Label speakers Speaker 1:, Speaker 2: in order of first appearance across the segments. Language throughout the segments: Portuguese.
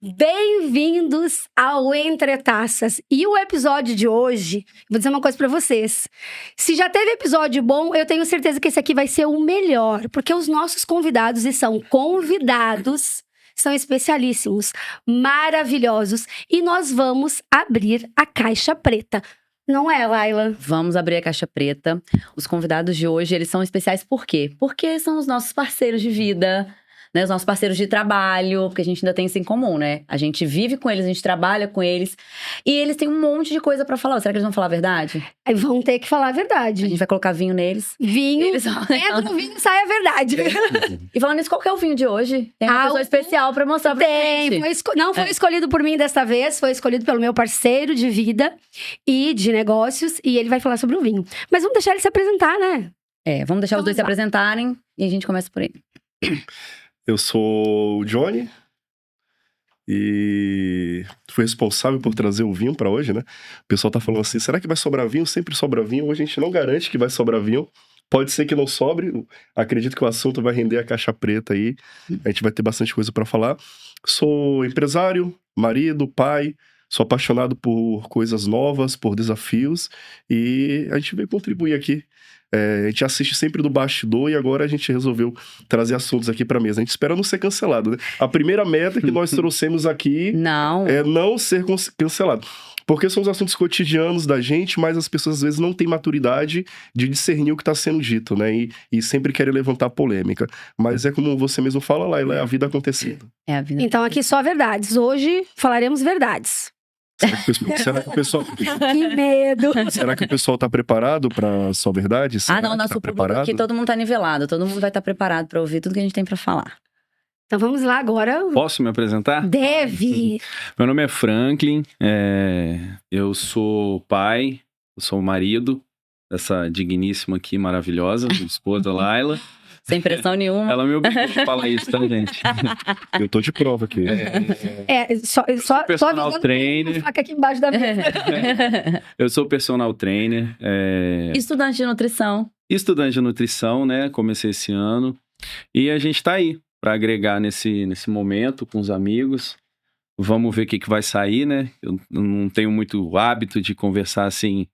Speaker 1: Bem-vindos ao Entre Taças. E o episódio de hoje, vou dizer uma coisa pra vocês. Se já teve episódio bom, eu tenho certeza que esse aqui vai ser o melhor. Porque os nossos convidados, e são convidados, são especialíssimos, maravilhosos. E nós vamos abrir a caixa preta. Não é, Laila?
Speaker 2: Vamos abrir a caixa preta. Os convidados de hoje, eles são especiais por quê? Porque são os nossos parceiros de vida, né? Os nossos parceiros de trabalho, porque a gente ainda tem isso em comum, né? A gente vive com eles, a gente trabalha com eles. E eles têm um monte de coisa pra falar. Será que eles vão falar a verdade?
Speaker 1: Aí vão ter que falar a
Speaker 2: A
Speaker 1: verdade.
Speaker 2: gente vai colocar vinho neles.
Speaker 1: Vinho,
Speaker 2: Eles vão...
Speaker 1: entra no vinho, sai a verdade.
Speaker 2: E falando nisso, qual que é o vinho de hoje? Tem uma pessoa especial pra mostrar pra gente.
Speaker 1: Não foi escolhido por mim desta vez, foi escolhido pelo meu parceiro de vida e de negócios, e ele vai falar sobre o vinho. Mas vamos deixar ele se apresentar, né?
Speaker 2: Vamos deixar os dois se apresentarem e a gente começa por ele.
Speaker 3: Eu sou o Johnny e fui responsável por trazer o vinho pra hoje, né? O pessoal tá falando assim, será que vai sobrar vinho? Sempre sobra vinho. Hoje a gente não garante que vai sobrar vinho. Pode ser que não sobre. Acredito que o assunto vai render a caixa preta aí. A gente vai ter bastante coisa pra falar. Sou empresário, marido, pai. Sou apaixonado por coisas novas, por desafios. E a gente veio contribuir aqui. A gente assiste sempre do bastidor e agora a gente resolveu trazer assuntos aqui pra mesa. A gente espera não ser cancelado, né? A primeira meta que nós trouxemos aqui é não ser cancelado. Porque são os assuntos cotidianos da gente, mas as pessoas às vezes não têm maturidade de discernir o que está sendo dito, né? E sempre querem levantar polêmica. Mas é como você mesmo fala, Laila, é a vida acontecendo.
Speaker 2: É a vida.
Speaker 1: Então aqui só verdades. Hoje falaremos verdades.
Speaker 3: Será que o pessoal...
Speaker 1: Que medo!
Speaker 3: Será que o pessoal tá preparado pra sua verdade? Será
Speaker 2: Não,
Speaker 3: que
Speaker 2: nosso
Speaker 3: tá
Speaker 2: público
Speaker 3: preparado?
Speaker 2: aqui, todo mundo tá nivelado. Todo mundo vai estar preparado pra ouvir tudo que a gente tem pra falar.
Speaker 1: Então vamos lá agora.
Speaker 4: Posso me apresentar?
Speaker 1: Deve!
Speaker 4: Meu nome é Franklin, eu sou pai, eu sou o marido dessa digníssima aqui, maravilhosa, minha esposa Laila.
Speaker 2: Sem pressão nenhuma.
Speaker 4: Ela me obrigou a falar isso, tá, gente?
Speaker 3: Eu tô de prova aqui.
Speaker 1: Só
Speaker 4: personal
Speaker 1: avisando
Speaker 4: trainer.
Speaker 1: que tem uma faca aqui embaixo da mesa.
Speaker 4: Eu sou personal trainer,
Speaker 2: Estudante de nutrição.
Speaker 4: estudante de nutrição, né? Comecei esse ano. E a gente tá aí pra agregar nesse momento com os amigos. Vamos ver o que vai sair, né? Eu não tenho muito hábito de conversar assim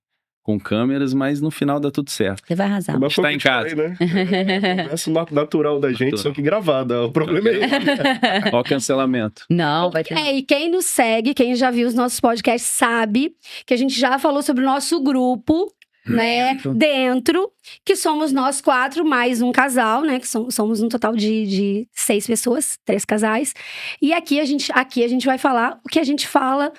Speaker 4: com câmeras, mas no final dá tudo certo.
Speaker 2: Você vai arrasar.
Speaker 3: Mas foi
Speaker 4: Está
Speaker 3: o que
Speaker 4: em
Speaker 3: eu te
Speaker 4: casa.
Speaker 3: falei, né? Conversa natural da gente, só que gravada. O problema é esse.
Speaker 4: Ó o cancelamento.
Speaker 2: Não, vai ter.
Speaker 1: E quem nos segue, quem já viu os nossos podcasts, sabe que a gente já falou sobre o nosso grupo, né? Dentro, que somos nós 4 mais um casal, né? Que somos um total de 6 pessoas, 3 casais. E aqui a gente vai falar o que a gente fala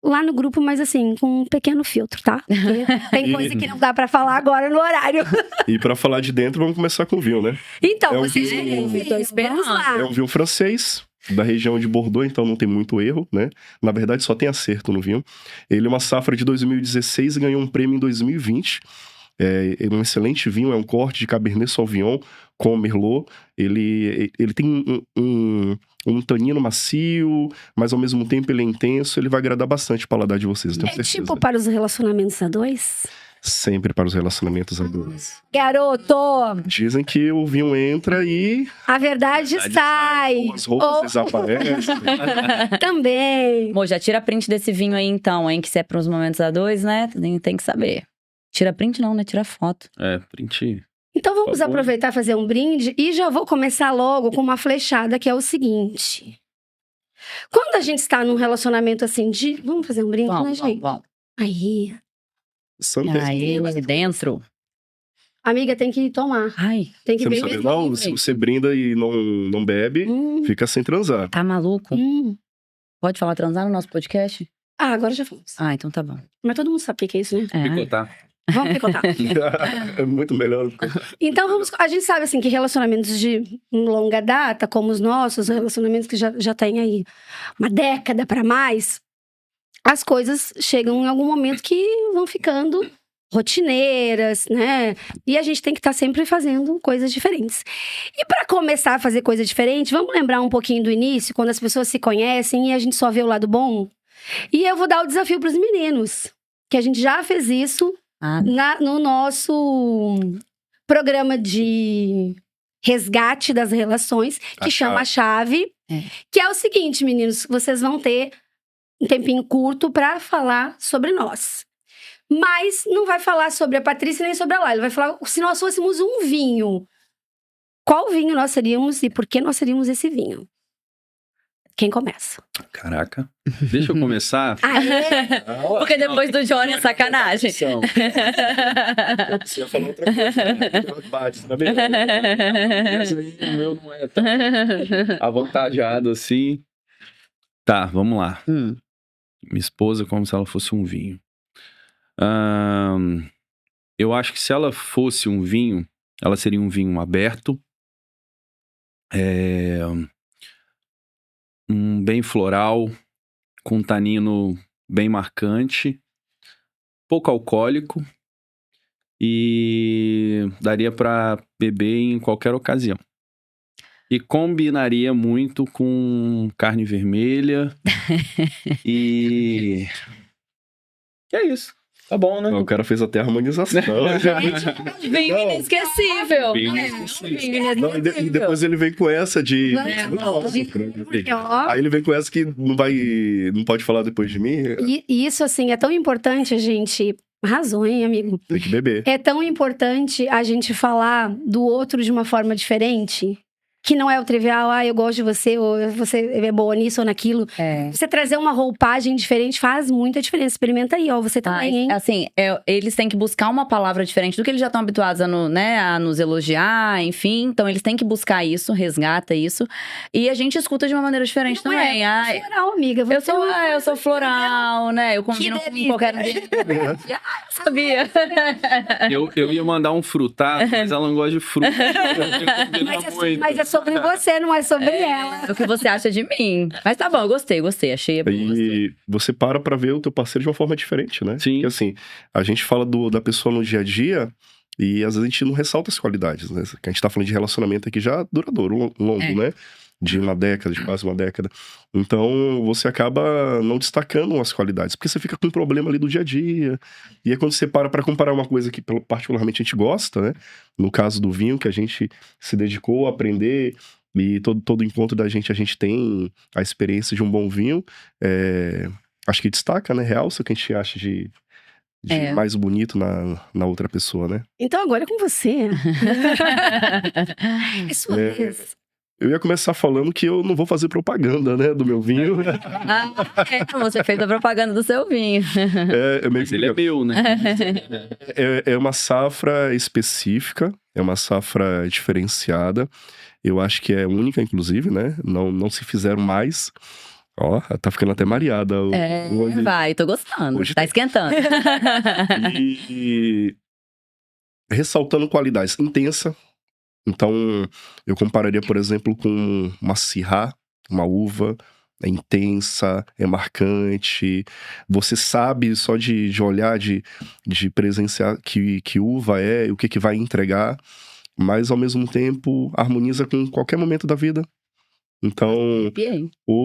Speaker 1: lá no grupo, mas assim, com um pequeno filtro, tá? Porque tem coisa que não dá pra falar agora no horário.
Speaker 3: E pra falar de dentro, vamos começar com o vinho, né?
Speaker 1: Então,
Speaker 3: É um
Speaker 1: vocês
Speaker 3: vinho-
Speaker 2: Tô esperando.
Speaker 1: vamos lá.
Speaker 3: É um vinho francês, da região de Bordeaux, então não tem muito erro, né? Na verdade, só tem acerto no vinho. Ele é uma safra de 2016 e ganhou um prêmio em 2020. É um excelente vinho, é um corte de Cabernet Sauvignon com Merlot. Ele tem um tanino macio, mas ao mesmo tempo ele é intenso. Ele vai agradar bastante o paladar de vocês, eu tenho
Speaker 1: É
Speaker 3: certeza.
Speaker 1: tipo para os relacionamentos a dois?
Speaker 3: Sempre para os relacionamentos a dois.
Speaker 1: Garoto,
Speaker 3: Dizem que o vinho entra e
Speaker 1: a verdade sai.
Speaker 3: as roupas
Speaker 1: Ou-
Speaker 3: desaparecem.
Speaker 1: Também.
Speaker 2: Amor, já tira print desse vinho aí então, hein? Que se é pros momentos a dois, né? Tem que saber. Tira print não, né? Tira foto.
Speaker 4: Print.
Speaker 1: Então vamos
Speaker 4: Por favor.
Speaker 1: aproveitar e fazer um brinde e já vou começar logo com uma flechada que é o seguinte. Quando a gente está num relacionamento assim de... Vamos fazer um brinde, né, gente?
Speaker 2: Vamos.
Speaker 1: Aí,
Speaker 3: Santos.
Speaker 2: Aí, dentro.
Speaker 1: amiga, tem que tomar.
Speaker 2: Ai,
Speaker 1: Tem que
Speaker 3: Você não
Speaker 1: beber.
Speaker 3: sabe não? Se você brinda e não bebe, fica sem transar.
Speaker 2: tá maluco?
Speaker 1: Hum.
Speaker 2: Pode falar transar no nosso podcast?
Speaker 1: Ah, agora já fomos.
Speaker 2: Ah, então tá bom.
Speaker 1: Mas todo mundo sabe o que é isso, né?
Speaker 4: Picotar.
Speaker 1: Vamos picotar.
Speaker 3: É muito melhor.
Speaker 1: Então, a gente sabe, assim, que relacionamentos de longa data, como os nossos, relacionamentos que já têm aí uma década para mais, as coisas chegam em algum momento que vão ficando rotineiras, né? E a gente tem que estar sempre fazendo coisas diferentes. E para começar a fazer coisa diferente, vamos lembrar um pouquinho do início, quando as pessoas se conhecem e a gente só vê o lado bom? E eu vou dar o desafio para os meninos, que a gente já fez isso no nosso programa de resgate das relações, que chama A Chave. Que é o seguinte, meninos, vocês vão ter um tempinho curto pra falar sobre nós. Mas não vai falar sobre a Patrícia nem sobre a Laila. Vai falar se nós fôssemos um vinho. Qual vinho nós seríamos e por que nós seríamos esse vinho? Quem começa?
Speaker 4: Caraca. Deixa eu começar.
Speaker 2: Porque depois do Johnny é sacanagem.
Speaker 3: Você ia falar outra coisa, né? Bate, tá vendo?
Speaker 4: Esse aí, o meu não é tão avantajado assim. Tá, vamos lá. Minha esposa como se ela fosse um vinho. Eu acho que se ela fosse um vinho, ela seria um vinho aberto. Um bem floral, com um tanino bem marcante, pouco alcoólico e daria para beber em qualquer ocasião. E combinaria muito com carne vermelha e é isso. Tá bom, né?
Speaker 3: O cara fez até a harmonização.
Speaker 2: Vinho inesquecível.
Speaker 3: Não, e depois ele vem com essa de... Aí ele vem com essa que não pode falar depois de mim.
Speaker 1: E isso, assim, é tão importante a gente... Arrasou, hein, amigo?
Speaker 3: Tem que beber.
Speaker 1: É tão importante a gente falar do outro de uma forma diferente... Que não é o trivial, eu gosto de você, ou você é boa nisso ou naquilo. Você trazer uma roupagem diferente faz muita diferença. Experimenta aí, você também, hein?
Speaker 2: Assim, eles têm que buscar uma palavra diferente do que eles já estão habituados a nos elogiar, enfim. Então, eles têm que buscar isso, resgata isso. E a gente escuta de uma maneira diferente
Speaker 1: não
Speaker 2: também.
Speaker 1: Floral, amiga.
Speaker 2: Eu sou floral, né? Eu combino com qualquer sabia.
Speaker 4: Eu ia mandar um frutado, mas ela não gosta de fruta.
Speaker 1: Mas é sobre você, não é sobre ela.
Speaker 2: O que você acha de mim. Mas tá bom, eu gostei. Achei.
Speaker 3: E você para ver o teu parceiro de uma forma diferente, né?
Speaker 4: Sim.
Speaker 3: Porque assim, a gente fala da pessoa no dia a dia e às vezes a gente não ressalta as qualidades, né? A gente tá falando de relacionamento aqui já duradouro, longo, né? De uma década, de quase uma década. Então, você acaba não destacando as qualidades, porque você fica com um problema ali do dia a dia. E aí, quando você para comparar uma coisa que particularmente a gente gosta, né? No caso do vinho, que a gente se dedicou a aprender, e todo encontro da gente, a gente tem a experiência de um bom vinho. Acho que destaca, né? Realça o que a gente acha de mais bonito na outra pessoa, né?
Speaker 1: Então, agora é com você. É sua vez.
Speaker 3: Eu ia começar falando que eu não vou fazer propaganda, né, do meu vinho.
Speaker 2: Você fez a propaganda do seu vinho.
Speaker 4: Mas ele é meu, né?
Speaker 3: É uma safra específica, é uma safra diferenciada. Eu acho que é única, inclusive, né? Não se fizeram mais. Ó, tá ficando até mareada.
Speaker 2: Vai, tô gostando.
Speaker 3: Hoje
Speaker 2: tá esquentando.
Speaker 3: E ressaltando qualidades. Intensa. Então, eu compararia, por exemplo, com uma Syrah, uma uva, é intensa, é marcante. Você sabe só de olhar, de presenciar que uva é, o que vai entregar, mas ao mesmo tempo harmoniza com qualquer momento da vida. Então,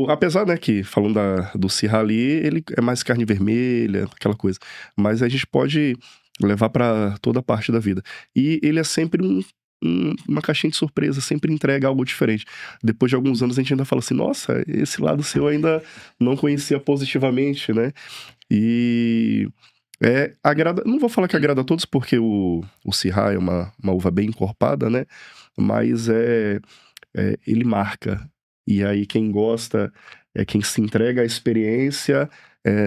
Speaker 3: apesar, né, que falando do Syrah ali, ele é mais carne vermelha, aquela coisa. Mas a gente pode levar para toda a parte da vida. E ele é sempre uma caixinha de surpresa, sempre entrega algo diferente. Depois de alguns anos a gente ainda fala assim, nossa, esse lado seu ainda não conhecia positivamente, né? E agrada, não vou falar que agrada a todos, porque o Syrah é uma uva bem encorpada, né? Mas ele marca. E aí quem gosta, quem se entrega à experiência,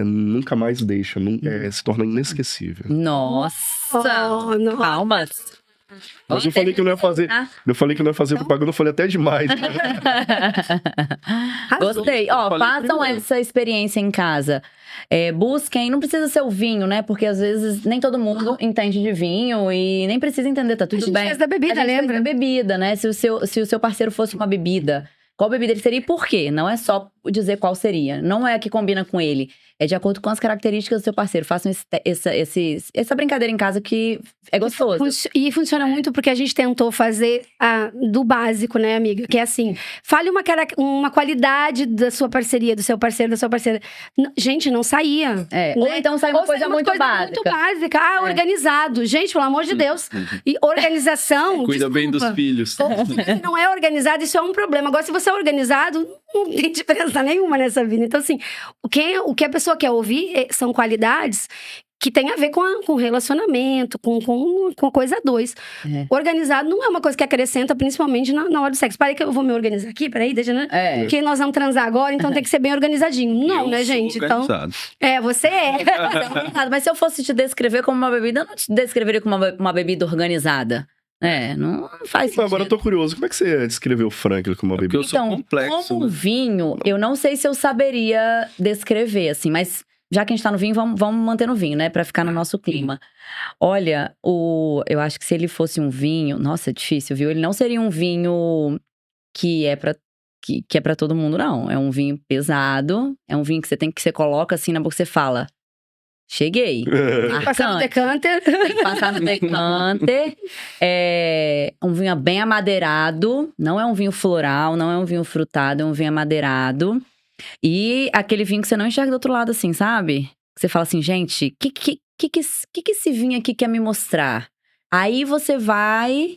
Speaker 3: nunca mais deixa, se torna inesquecível.
Speaker 2: Nossa! Palmas!
Speaker 3: Mas eu falei que eu não ia fazer. Eu falei que não ia fazer propaganda, eu falei até demais.
Speaker 2: Gostei. Façam essa experiência em casa. Busquem, não precisa ser o vinho, né? Porque às vezes nem todo mundo entende de vinho e nem precisa entender, tá tudo bem.
Speaker 1: A gente fez da bebida, lembra?
Speaker 2: Fez da bebida, né? Se o seu parceiro fosse uma bebida, qual bebida ele seria e por quê? Não é só dizer qual seria. Não é a que combina com ele. É de acordo com as características do seu parceiro. Façam essa brincadeira em casa que é gostoso.
Speaker 1: E funciona muito porque a gente tentou fazer do básico, né, amiga? Que é assim, fale uma qualidade da sua parceria, do seu parceiro, da sua parceira. Gente, não saía.
Speaker 2: Ou então sai uma coisa muito básica.
Speaker 1: Muito básica. Organizado. Gente, pelo amor de Deus. E organização...
Speaker 4: Cuida bem dos filhos.
Speaker 1: Se não é organizado, isso é um problema. Agora, se você é organizado, não tem diferença nenhuma nessa vida. Então, assim, o que a pessoa quer ouvir são qualidades que tem a ver com relacionamento, com a coisa dois. Organizado não é uma coisa que acrescenta, principalmente na hora do sexo. Parei que eu vou me organizar aqui, peraí, deixa, né? Porque nós vamos transar agora, então tem que ser bem organizadinho. Não, né, gente? Então, você é.
Speaker 2: Mas se eu fosse te descrever como uma bebida, eu não te descreveria como uma bebida organizada. Não faz sentido.
Speaker 3: Agora eu tô curioso, como é que você descreveu o Franklin como uma bebida?
Speaker 4: Porque eu sou complexo,
Speaker 2: como vinho, eu não sei se eu saberia descrever, assim, mas já que a gente tá no vinho, vamos manter no vinho, né? Pra ficar no nosso clima. Olha, eu acho que se ele fosse um vinho... Nossa, é difícil, viu? Ele não seria um vinho que é pra todo mundo, não. É um vinho pesado, é um vinho que você coloca assim na boca e você fala... Cheguei.
Speaker 1: Tem que passar no decanter.
Speaker 2: Tem que passar no decanter. É um vinho bem amadeirado. Não é um vinho floral, não é um vinho frutado, é um vinho amadeirado. E aquele vinho que você não enxerga do outro lado, assim, sabe? Que você fala assim, gente, o que esse vinho aqui quer me mostrar? Aí você vai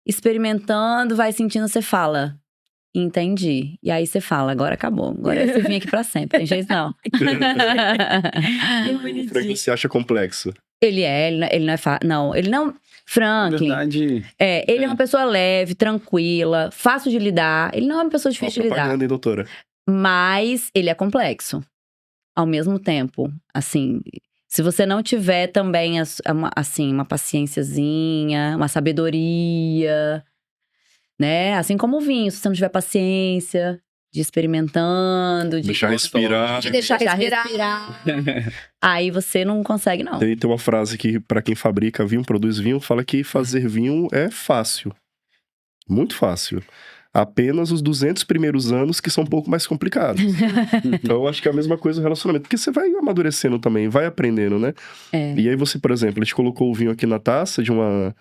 Speaker 2: experimentando, vai sentindo, você fala, entendi. E aí você fala, agora acabou. Agora esse vinho aqui pra sempre, tem jeito não.
Speaker 3: O Franklin se acha complexo.
Speaker 2: Ele não é fácil. Não, ele não... Franklin,
Speaker 4: Na verdade,
Speaker 2: ele é uma pessoa leve, tranquila, fácil de lidar. Ele não é uma pessoa difícil de lidar.
Speaker 3: Propaganda, hein, doutora?
Speaker 2: Mas ele é complexo. Ao mesmo tempo, assim, se você não tiver também, assim, uma paciênciazinha, uma sabedoria, né? Assim como o vinho, se você não tiver paciência de ir experimentando, de
Speaker 3: Deixar respirar.
Speaker 1: De deixar respirar.
Speaker 2: Aí você não consegue, não.
Speaker 3: Tem uma frase que, pra quem fabrica vinho, produz vinho, fala que fazer vinho é fácil. Muito fácil. Apenas os 200 primeiros anos que são um pouco mais complicados. Então, eu acho que é a mesma coisa no relacionamento. Porque você vai amadurecendo também, vai aprendendo, né? E aí você, por exemplo, a gente colocou o vinho aqui na taça de uma...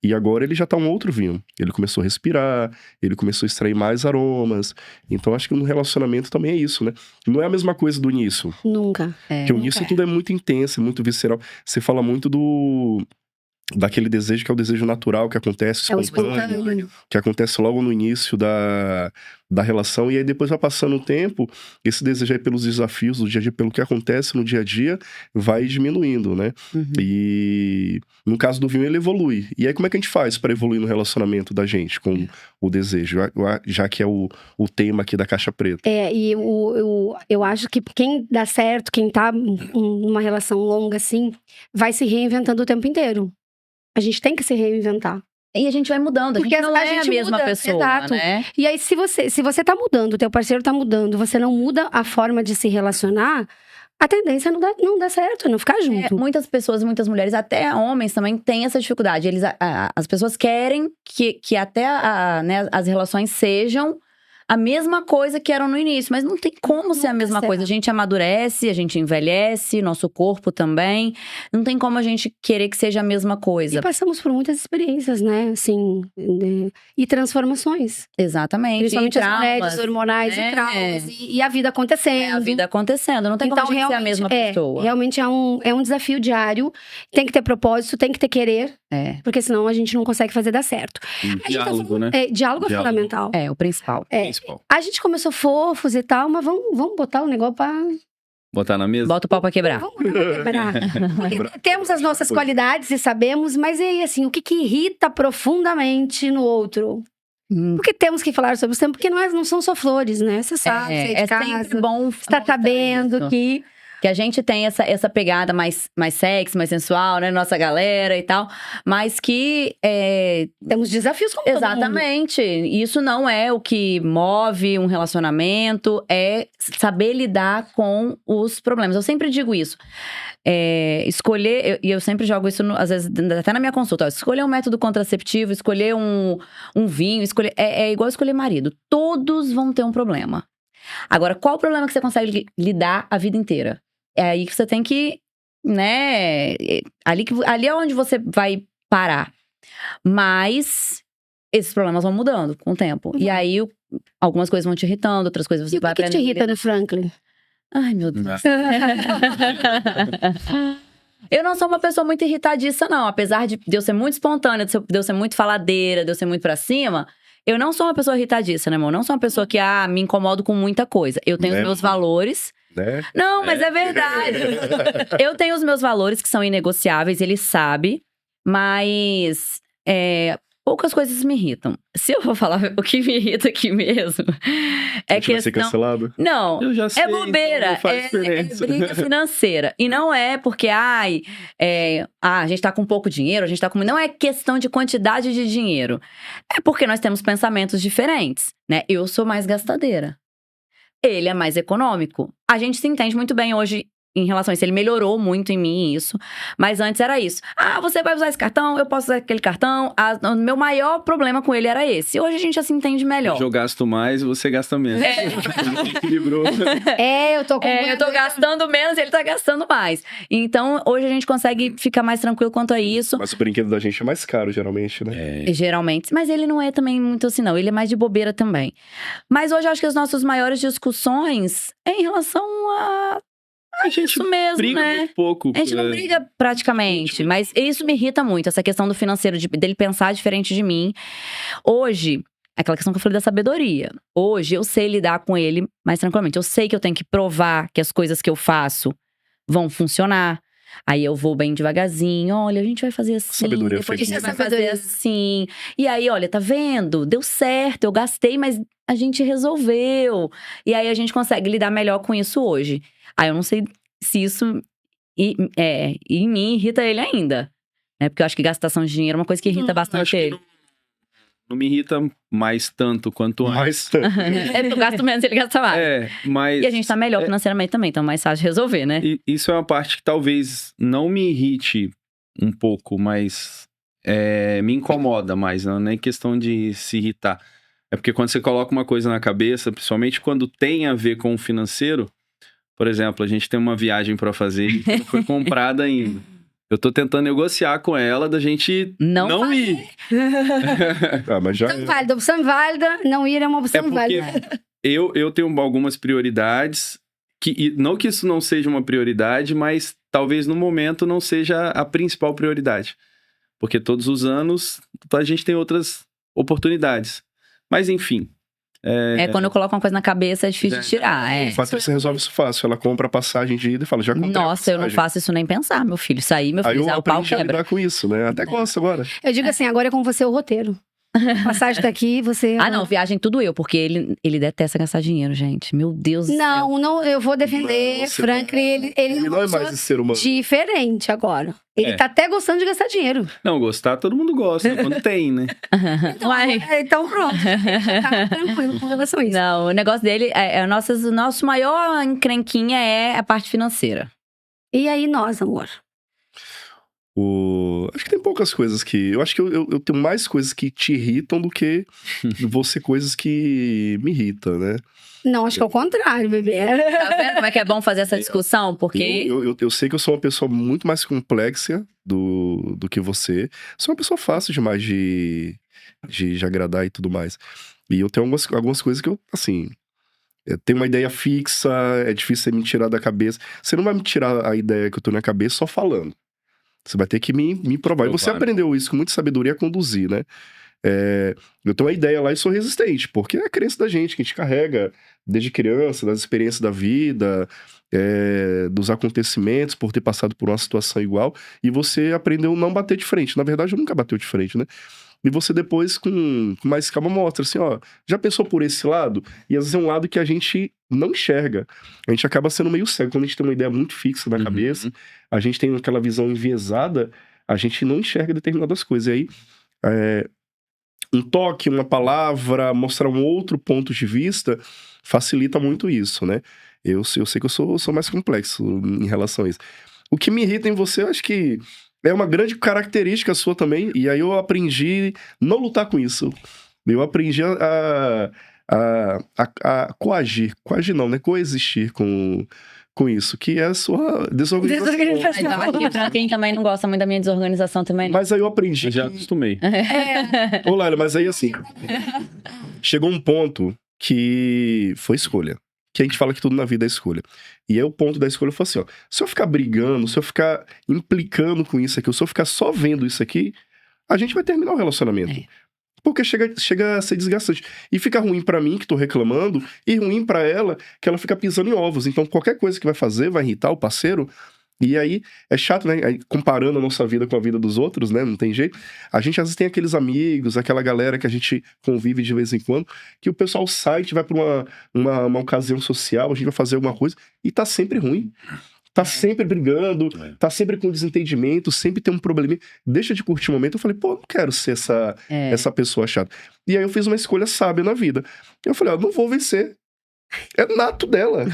Speaker 3: E agora ele já tá um outro vinho. Ele começou a respirar, ele começou a extrair mais aromas. Então, acho que no relacionamento também é isso, né? Não é a mesma coisa do início.
Speaker 1: Nunca.
Speaker 3: Porque o início tudo é muito intenso, é muito visceral. Você fala muito daquele desejo que é o desejo natural, que acontece
Speaker 1: É o
Speaker 3: espontâneo,
Speaker 1: espontâneo.
Speaker 3: que acontece logo no início da relação, e aí depois vai passando o tempo, esse desejo aí pelos desafios do dia a dia, pelo que acontece no dia a dia, vai diminuindo, né? E no caso do vinho, ele evolui. E aí como é que a gente faz para evoluir no relacionamento da gente com o desejo, já que é o tema aqui da Caixa Preta?
Speaker 1: E eu acho que quem dá certo, quem tá numa relação longa assim, vai se reinventando o tempo inteiro. A gente tem que se reinventar.
Speaker 2: E a gente vai mudando,
Speaker 1: Porque
Speaker 2: a gente não é a
Speaker 1: gente
Speaker 2: mesma
Speaker 1: muda,
Speaker 2: pessoa,
Speaker 1: exato.
Speaker 2: né?
Speaker 1: E aí, se você tá mudando, o teu parceiro tá mudando, você não muda a forma de se relacionar, a tendência é não dar certo, não ficar junto.
Speaker 2: Muitas pessoas, muitas mulheres, até homens também têm essa dificuldade. As pessoas querem que até né, as relações sejam a mesma coisa que eram no início, mas não tem como ser a mesma coisa. A gente amadurece, a gente envelhece, nosso corpo também. Não tem como a gente querer que seja a mesma coisa.
Speaker 1: E passamos por muitas experiências, né? Assim, e transformações.
Speaker 2: Exatamente.
Speaker 1: Principalmente
Speaker 2: e
Speaker 1: as
Speaker 2: traumas,
Speaker 1: mulheres hormonais
Speaker 2: né?
Speaker 1: e traumas. E a vida acontecendo.
Speaker 2: A vida acontecendo. Não tem
Speaker 1: Então,
Speaker 2: como a gente ser a mesma pessoa.
Speaker 1: Realmente é um desafio diário. Tem que ter propósito, tem que ter querer. Porque senão a gente não consegue fazer dar certo.
Speaker 4: Diálogo, né?
Speaker 1: Diálogo é fundamental.
Speaker 2: É, o principal.
Speaker 1: A gente começou fofos e tal, mas vamos botar o negócio pra...
Speaker 4: Botar na mesa?
Speaker 2: Bota o pau pra quebrar.
Speaker 1: Vamos quebrar. Porque temos as nossas qualidades e sabemos, mas e aí, assim, o que irrita profundamente no outro? Porque temos que falar sobre isso, porque não são só flores, né? Você sabe, você é de casa,
Speaker 2: sempre bom
Speaker 1: está sabendo
Speaker 2: isso.
Speaker 1: que
Speaker 2: a gente tem essa pegada mais sexy, mais sensual, né? Nossa galera e tal. Mas que...
Speaker 1: temos desafios como todo mundo.
Speaker 2: Exatamente. Isso não é o que move um relacionamento. É saber lidar com os problemas. Eu sempre digo isso. Escolher... E eu sempre jogo isso, às vezes, até na minha consulta. Escolher um método contraceptivo, escolher um vinho, é igual escolher marido. Todos vão ter um problema. Agora, qual o problema que você consegue lidar a vida inteira? É aí que você tem que, né? Ali é onde você vai parar. Mas esses problemas vão mudando com o tempo. E aí, algumas coisas vão te irritando, outras coisas você vai aprendendo.
Speaker 1: E o que te irrita no Franklin?
Speaker 2: Ai, meu Deus. Eu não sou uma pessoa muito irritadiça, não. Apesar de eu ser muito espontânea, de eu ser muito faladeira, de eu ser muito pra cima... Eu não sou uma pessoa irritadiça, né, amor? Não sou uma pessoa que, me incomodo com muita coisa. Eu tenho os meus valores.
Speaker 3: Né?
Speaker 2: Não, mas é verdade. Eu tenho os meus valores que são inegociáveis, ele sabe. Mas poucas coisas me irritam. Se eu vou falar o que me irrita aqui mesmo,
Speaker 3: A gente vai ser cancelado?
Speaker 2: Não,
Speaker 4: Eu já sei,
Speaker 2: é bobeira,
Speaker 4: então não faz diferença.
Speaker 2: briga financeira. E não é porque, a gente tá com pouco dinheiro, a gente tá com... Não é questão de quantidade de dinheiro. É porque nós temos pensamentos diferentes, né? Eu sou mais gastadeira. Ele é mais econômico. A gente se entende muito bem hoje em relação a isso. Ele melhorou muito em mim isso. Mas antes era isso. Você vai usar esse cartão, eu posso usar aquele cartão. O meu maior problema com ele era esse. Hoje a gente já se entende melhor.
Speaker 4: Eu gasto mais e você gasta menos. Equilibrou.
Speaker 1: Eu tô com...
Speaker 2: eu tô gastando menos e ele tá gastando mais. Então, hoje a gente consegue ficar mais tranquilo quanto a isso.
Speaker 3: Mas o brinquedo da gente é mais caro, geralmente, né?
Speaker 2: Geralmente. Mas ele não é também muito assim, não. Ele é mais de bobeira também. Mas hoje eu acho que as nossas maiores discussões é em relação
Speaker 4: A gente
Speaker 2: isso mesmo,
Speaker 4: briga
Speaker 2: né?
Speaker 4: muito pouco.
Speaker 2: A gente não briga praticamente, mas isso me irrita muito, essa questão do financeiro, dele pensar diferente de mim. Hoje, aquela questão que eu falei da sabedoria. Hoje, eu sei lidar com ele mais tranquilamente. Eu sei que eu tenho que provar que as coisas que eu faço vão funcionar. Aí eu vou bem devagarzinho. Olha, a gente vai fazer assim,
Speaker 3: Sabedoria
Speaker 2: depois a
Speaker 3: feita.
Speaker 2: gente vai fazer assim. E aí, olha, tá vendo? Deu certo, eu gastei, mas a gente resolveu. E aí a gente consegue lidar melhor com isso hoje. Aí eu não sei se isso em mim irrita ele ainda. Né? Porque eu acho que gastação de dinheiro é uma coisa que irrita bastante
Speaker 4: acho que
Speaker 2: ele.
Speaker 4: não me irrita mais tanto quanto antes.
Speaker 3: Mas
Speaker 2: Eu gasto menos, ele gasta mais.
Speaker 4: Mas
Speaker 2: E a gente tá melhor financeiramente também, então é mais fácil de resolver, né?
Speaker 4: isso é uma parte que talvez não me irrite um pouco, mas me incomoda mais. Não é nem questão de se irritar. É porque quando você coloca uma coisa na cabeça, principalmente quando tem a ver com o financeiro, por exemplo, a gente tem uma viagem pra fazer e não foi comprada ainda. Eu tô tentando negociar com ela da gente não ir.
Speaker 3: mas já...
Speaker 1: Opção válida, opção válida, não ir é uma opção
Speaker 4: porque
Speaker 1: válida.
Speaker 4: eu tenho algumas prioridades, não que isso não seja uma prioridade, mas talvez no momento não seja a principal prioridade. Porque todos os anos a gente tem outras oportunidades. Mas enfim.
Speaker 2: Quando eu coloco uma coisa na cabeça é difícil de tirar.
Speaker 3: Patrícia resolve isso fácil. Ela compra a passagem de ida e fala, já comprei a
Speaker 2: Nossa, eu não
Speaker 3: passagem.
Speaker 2: faço isso nem pensar, meu filho. Isso aí, meu
Speaker 3: Aí
Speaker 2: filho,
Speaker 3: eu
Speaker 2: o pau
Speaker 3: aprendi a
Speaker 2: quebra.
Speaker 3: lidar com isso, né? Até gosto agora.
Speaker 1: Eu digo assim, agora é com você o roteiro. Passagem daqui, você...
Speaker 2: Não, viagem tudo eu, porque ele detesta gastar dinheiro, gente. Meu Deus do céu.
Speaker 1: Não, eu vou defender.
Speaker 3: Não, você-
Speaker 1: Franklin, ele
Speaker 3: Ele não é
Speaker 1: pessoa
Speaker 3: mais esse ser humano.
Speaker 1: diferente agora. Ele tá até gostando de gastar dinheiro.
Speaker 4: Não, gostar todo mundo gosta, quando tem, né?
Speaker 2: Uai.
Speaker 1: Então pronto. Tá tranquilo com relação a isso.
Speaker 2: Não, o negócio dele, o nosso maior encrenquinha é a parte financeira.
Speaker 1: E aí nós, amor?
Speaker 3: Acho que tem poucas coisas que... Eu acho que eu tenho mais coisas que te irritam do que você coisas que me irritam, né?
Speaker 1: Não, acho que é o contrário, bebê.
Speaker 2: Tá vendo como é que é bom fazer essa discussão? Porque...
Speaker 3: Eu sei que eu sou uma pessoa muito mais complexa do que você. Sou uma pessoa fácil demais de agradar e tudo mais. E eu tenho algumas coisas que eu, assim... Eu tenho uma ideia fixa, é difícil você me tirar da cabeça. Você não vai me tirar a ideia que eu tô na cabeça só falando. Você vai ter que me provar. E você aprendeu isso com muita sabedoria a conduzir, né? Eu tenho uma ideia lá e sou resistente, porque é a crença da gente, que a gente carrega desde criança, das experiências da vida, dos acontecimentos, por ter passado por uma situação igual, e você aprendeu a não bater de frente. Na verdade, eu nunca bateu de frente, né? E você depois, com mais calma, mostra assim, ó, já pensou por esse lado? E às vezes é um lado que a gente não enxerga. A gente acaba sendo meio cego. Quando a gente tem uma ideia muito fixa na cabeça, a gente tem aquela visão enviesada, a gente não enxerga determinadas coisas. E aí, um toque, uma palavra, mostrar um outro ponto de vista, facilita muito isso, né? Eu sei que eu sou mais complexo em relação a isso. O que me irrita em você, eu acho que é uma grande característica sua também, e aí eu aprendi não lutar com isso. Eu aprendi a coagir não, né? Coexistir com isso, que é a sua desorganização.
Speaker 2: Então, aqui, pra quem também não gosta muito da minha desorganização também.
Speaker 3: Mas aí eu aprendi
Speaker 4: Eu já acostumei.
Speaker 3: Ô, Laila, mas aí assim, chegou um ponto que foi escolha. Que a gente fala que tudo na vida é escolha. E aí o ponto da escolha foi assim, ó. Se eu ficar brigando, se eu ficar implicando com isso aqui, ou se eu ficar só vendo isso aqui, a gente vai terminar o relacionamento. Porque chega a ser desgastante. E fica ruim pra mim, que tô reclamando, e ruim pra ela, que ela fica pisando em ovos. Então, qualquer coisa que vai fazer vai irritar o parceiro. E aí, é chato, né? Aí, comparando a nossa vida com a vida dos outros, né? Não tem jeito. A gente, às vezes, tem aqueles amigos, aquela galera que a gente convive de vez em quando, que o pessoal sai, a gente vai pra uma ocasião social, a gente vai fazer alguma coisa, e tá sempre ruim. Tá sempre brigando, tá sempre com desentendimento, sempre tem um probleminha. Deixa de curtir o momento. Eu falei, pô, não quero ser essa pessoa chata. E aí eu fiz uma escolha sábia na vida. Eu falei, não vou vencer. É nato dela.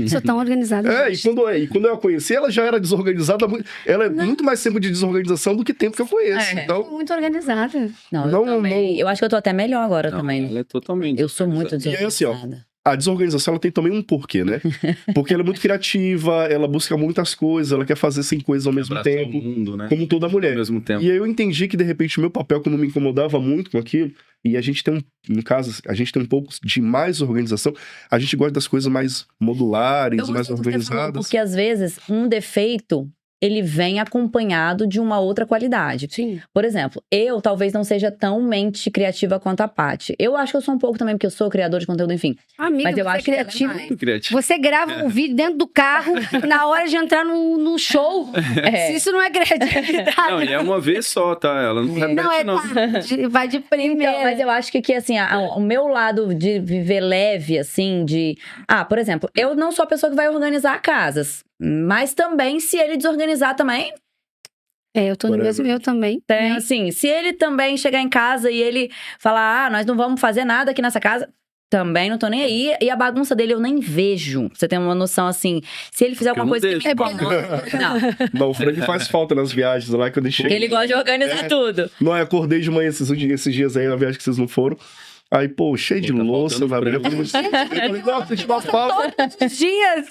Speaker 1: Sou tão organizada.
Speaker 3: E quando eu a conheci, ela já era desorganizada. Ela é muito mais tempo de desorganização do que tempo que eu conheço. Então,
Speaker 1: Muito organizada.
Speaker 2: Eu também. Eu acho que eu tô até melhor agora também.
Speaker 4: Ela é totalmente.
Speaker 2: Eu sou muito
Speaker 3: e aí, assim, ó,
Speaker 2: desorganizada.
Speaker 3: a desorganização, ela tem também um porquê, né? Porque ela é muito criativa, ela busca muitas coisas, ela quer fazer 100 coisas ao mesmo
Speaker 4: Abraçar
Speaker 3: tempo.
Speaker 4: o mundo, né?
Speaker 3: Como toda mulher.
Speaker 4: Ao mesmo tempo.
Speaker 3: E aí eu entendi que, de repente, o meu papel, como me incomodava muito com aquilo, e a gente tem no caso, a gente tem um pouco de mais organização, a gente gosta das coisas mais modulares,
Speaker 2: Eu
Speaker 3: mais
Speaker 2: gostei do que você falou,
Speaker 3: organizadas.
Speaker 2: porque às vezes um defeito ele vem acompanhado de uma outra qualidade.
Speaker 1: Sim.
Speaker 2: Por exemplo, eu talvez não seja tão mente criativa quanto a Paty. Eu acho que eu sou um pouco também, porque eu sou criador de conteúdo, enfim.
Speaker 1: Amiga,
Speaker 2: Mas eu
Speaker 1: você
Speaker 2: acho
Speaker 1: é
Speaker 2: que ela é
Speaker 1: criativa.
Speaker 2: mais.
Speaker 4: Muito criativo.
Speaker 1: Você grava um vídeo dentro do carro na hora de entrar no show.
Speaker 2: É.
Speaker 1: Se isso não é criatividade.
Speaker 4: Não, e é uma vez só, tá? Ela não repete,
Speaker 1: Não,
Speaker 4: não.
Speaker 1: vai de primeira.
Speaker 2: Então, mas eu acho que assim, o meu lado de viver leve, assim, por exemplo, eu não sou a pessoa que vai organizar casas. Mas também, se ele desorganizar também,
Speaker 1: eu tô no mesmo, eu também.
Speaker 2: tem, assim, se ele também chegar em casa e ele falar, nós não vamos fazer nada aqui nessa casa, também não tô nem aí. E a bagunça dele eu nem vejo. Pra você tem uma noção, assim, se ele fizer alguma
Speaker 4: Eu não
Speaker 2: coisa que me
Speaker 4: deixo.
Speaker 2: incomoda. Não,
Speaker 3: Não, o Frank faz falta nas viagens lá, quando ele chega.
Speaker 2: ele gosta de organizar tudo.
Speaker 3: Não, eu acordei de manhã esses dias aí, na viagem que vocês não foram. Aí, pô, cheio de
Speaker 4: Pô, tá
Speaker 3: louça,
Speaker 4: faltando
Speaker 3: vai abrir. Eu
Speaker 4: frango.
Speaker 3: falei, não, senti uma falta.
Speaker 1: Todos os dias.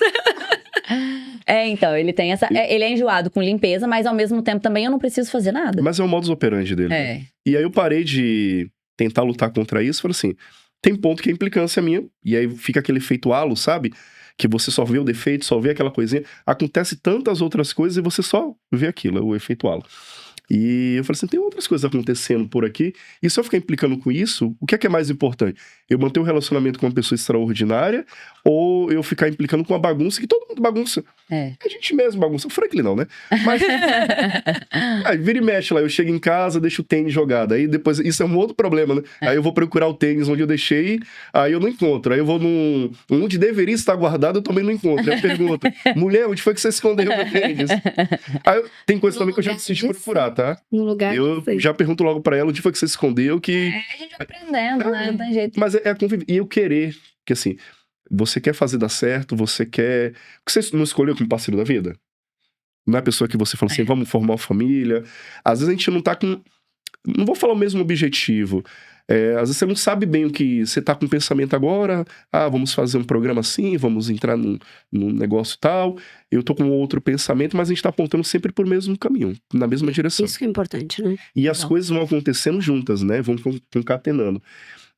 Speaker 2: Então, ele tem essa. Ele é enjoado com limpeza, mas ao mesmo tempo também eu não preciso fazer nada.
Speaker 3: Mas é o modus operandi dele.
Speaker 2: É.
Speaker 3: E aí eu parei de tentar lutar contra isso, falei assim, tem ponto que é implicância minha, e aí fica aquele efeito halo, sabe? Que você só vê o defeito, só vê aquela coisinha. Acontece tantas outras coisas e você só vê aquilo, é o efeito halo. E eu falei assim, tem outras coisas acontecendo por aqui, e se eu ficar implicando com isso, o que é mais importante? Eu manter um relacionamento com uma pessoa extraordinária, ou eu ficar implicando com uma bagunça que todo mundo bagunça?
Speaker 2: É.
Speaker 3: A gente mesmo bagunça. O Franklin não, né? Mas aí vira e mexe lá, eu chego em casa, deixo o tênis jogado, aí depois, isso é um outro problema, né? Aí eu vou procurar o tênis onde eu deixei, aí eu não encontro, aí eu vou onde deveria estar guardado, eu também não encontro. Aí eu pergunto, mulher, onde foi que você escondeu o tênis? Aí tem coisa também que eu já decidi procurar, tá?
Speaker 1: No lugar
Speaker 3: Eu já pergunto logo pra ela onde foi que você escondeu, que...
Speaker 2: A gente vai aprendendo, né? Não tem jeito.
Speaker 3: Mas é conviver. E eu querer, que assim, você quer fazer dar certo, você quer... Porque você não escolheu como parceiro da vida? Não é a pessoa que você fala assim, vamos formar uma família. Às vezes a gente não tá com... Não vou falar o mesmo objetivo. Às vezes você não sabe bem o que... Você tá com pensamento agora, vamos fazer um programa assim, vamos entrar num negócio tal. Eu tô com outro pensamento, mas a gente tá apontando sempre pro mesmo caminho, na mesma direção.
Speaker 1: Isso que é importante, né?
Speaker 3: E as coisas vão acontecendo juntas, né? Vão concatenando.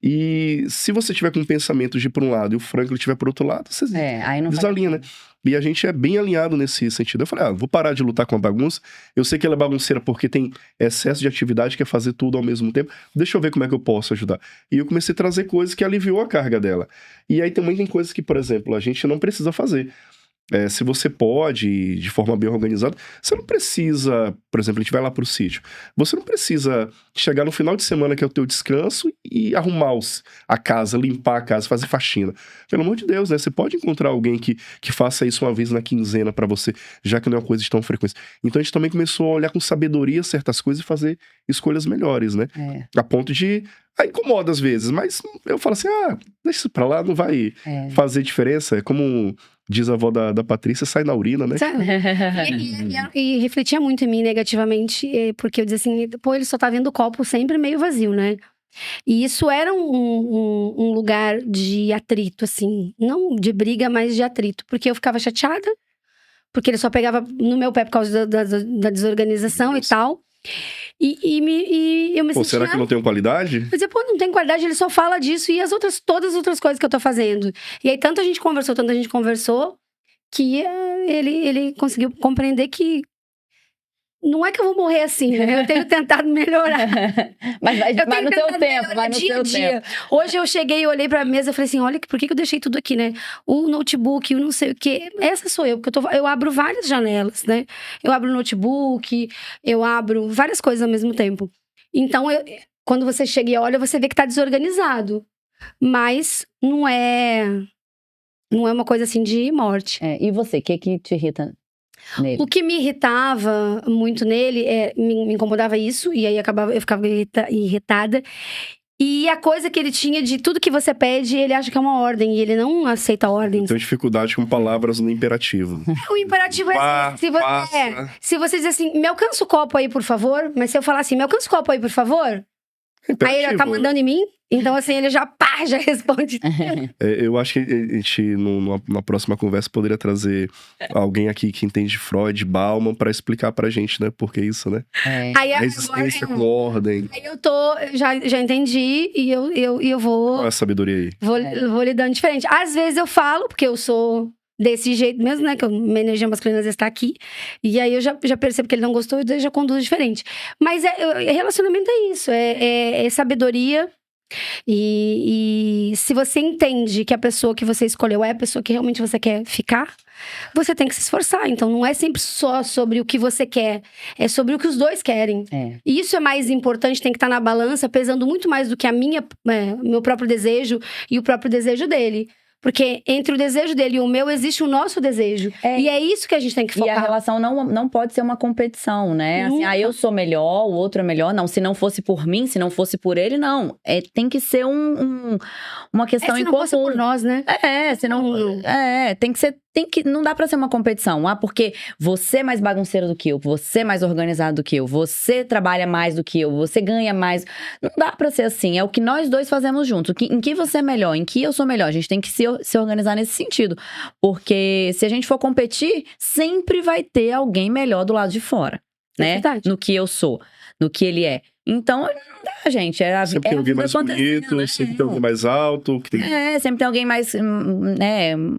Speaker 3: E se você tiver com um pensamento de ir por um lado e o Franklin estiver por outro lado, você
Speaker 2: Aí não
Speaker 3: desalinha, né? E a gente é bem alinhado nesse sentido. Eu falei, vou parar de lutar com a bagunça. Eu sei que ela é bagunceira porque tem excesso de atividade, quer fazer tudo ao mesmo tempo. Deixa eu ver como é que eu posso ajudar. E eu comecei a trazer coisas que aliviou a carga dela. E aí também tem coisas que, por exemplo, a gente não precisa fazer. Se você pode, de forma bem organizada, você não precisa, por exemplo, a gente vai lá pro sítio, você não precisa chegar no final de semana, que é o teu descanso, e arrumar a casa, limpar a casa, fazer faxina. Pelo amor de Deus, né? Você pode encontrar alguém que faça isso uma vez na quinzena pra você, já que não é uma coisa de tão frequência. Então a gente também começou a olhar com sabedoria certas coisas e fazer escolhas melhores, né? A ponto de... incomoda às vezes, mas eu falo assim, deixa isso pra lá, não vai fazer diferença. É como diz a avó da Patrícia, sai na urina, né?
Speaker 1: E refletia muito em mim negativamente, porque eu dizia assim, pô, ele só tá vendo o copo sempre meio vazio, né? E isso era um lugar de atrito, assim, não de briga, mas de atrito, porque eu ficava chateada, porque ele só pegava no meu pé por causa da desorganização e tal. E eu me sentia...
Speaker 3: será que eu não tenho qualidade?
Speaker 1: Eu dizia, não tem qualidade, ele só fala disso e todas as outras coisas que eu tô fazendo. E aí, tanta gente conversou, que ele conseguiu compreender que não é que eu vou morrer assim, né? Eu tenho tentado melhorar.
Speaker 2: Mas vai
Speaker 1: Eu tenho
Speaker 2: no teu
Speaker 1: tentado
Speaker 2: tempo,
Speaker 1: melhorar
Speaker 2: vai no
Speaker 1: dia a
Speaker 2: teu
Speaker 1: dia.
Speaker 2: tempo.
Speaker 1: Hoje eu cheguei e olhei pra mesa e falei assim, olha, por que eu deixei tudo aqui, né? O notebook, o não sei o quê. Essa sou eu, porque eu abro várias janelas, né? Eu abro o notebook, eu abro várias coisas ao mesmo tempo. Então, quando você chega e olha, você vê que tá desorganizado. Mas não é uma coisa assim de morte.
Speaker 2: E você, o que te irrita nele?
Speaker 1: O que me irritava muito nele, me incomodava isso, e aí eu ficava irritada. E a coisa que ele tinha de tudo que você pede, ele acha que é uma ordem, e ele não aceita ordens.
Speaker 3: Tenho dificuldade com palavras no imperativo.
Speaker 1: O imperativo é assim, se você dizer assim, me alcança o copo aí, por favor, mas se eu falar assim, me alcança o copo aí, por favor, aí ele tá mandando em mim, então assim, ele já responde.
Speaker 3: Eu acho que a gente, numa próxima conversa, poderia trazer alguém aqui que entende de Freud, Bauman, pra explicar pra gente, né? Por que isso, né?
Speaker 1: Aí
Speaker 3: A existência com ordem.
Speaker 1: Aí eu já entendi, e eu vou...
Speaker 3: Qual é a sabedoria aí?
Speaker 1: Vou lidando diferente. Às vezes eu falo, porque eu sou desse jeito mesmo, né? Que minha energia masculina às vezes tá aqui. E aí eu já percebo que ele não gostou, e eu já conduzo diferente. Mas relacionamento é isso, é sabedoria. E se você entende que a pessoa que você escolheu é a pessoa que realmente você quer ficar, você tem que se esforçar. Então não é sempre só sobre o que você quer, é sobre o que os dois querem. E isso é mais importante, tem que estar na balança, pesando muito mais do que meu próprio desejo e o próprio desejo dele. Porque entre o desejo dele e o meu, existe o nosso desejo. E é isso que a gente tem que focar.
Speaker 2: E a relação não pode ser uma competição, né? Assim, eu sou melhor, o outro é melhor. Não, se não fosse por mim, se não fosse por ele, não. Tem que ser uma questão em comum.
Speaker 1: Se não fosse por nós, né?
Speaker 2: Tem que ser... não dá pra ser uma competição. Porque você é mais bagunceiro do que eu, você é mais organizado do que eu, você trabalha mais do que eu, você ganha mais. Não dá pra ser assim. É o que nós dois fazemos juntos. Em que você é melhor, em que eu sou melhor. A gente tem que se organizar nesse sentido. Porque se a gente for competir, sempre vai ter alguém melhor do lado de fora. Né?
Speaker 1: Verdade.
Speaker 2: No que eu sou, no que ele é. Então, não dá, gente.
Speaker 3: Sempre tem alguém mais bonito,
Speaker 2: né?
Speaker 3: sempre tem alguém mais alto.
Speaker 2: Sempre tem alguém mais,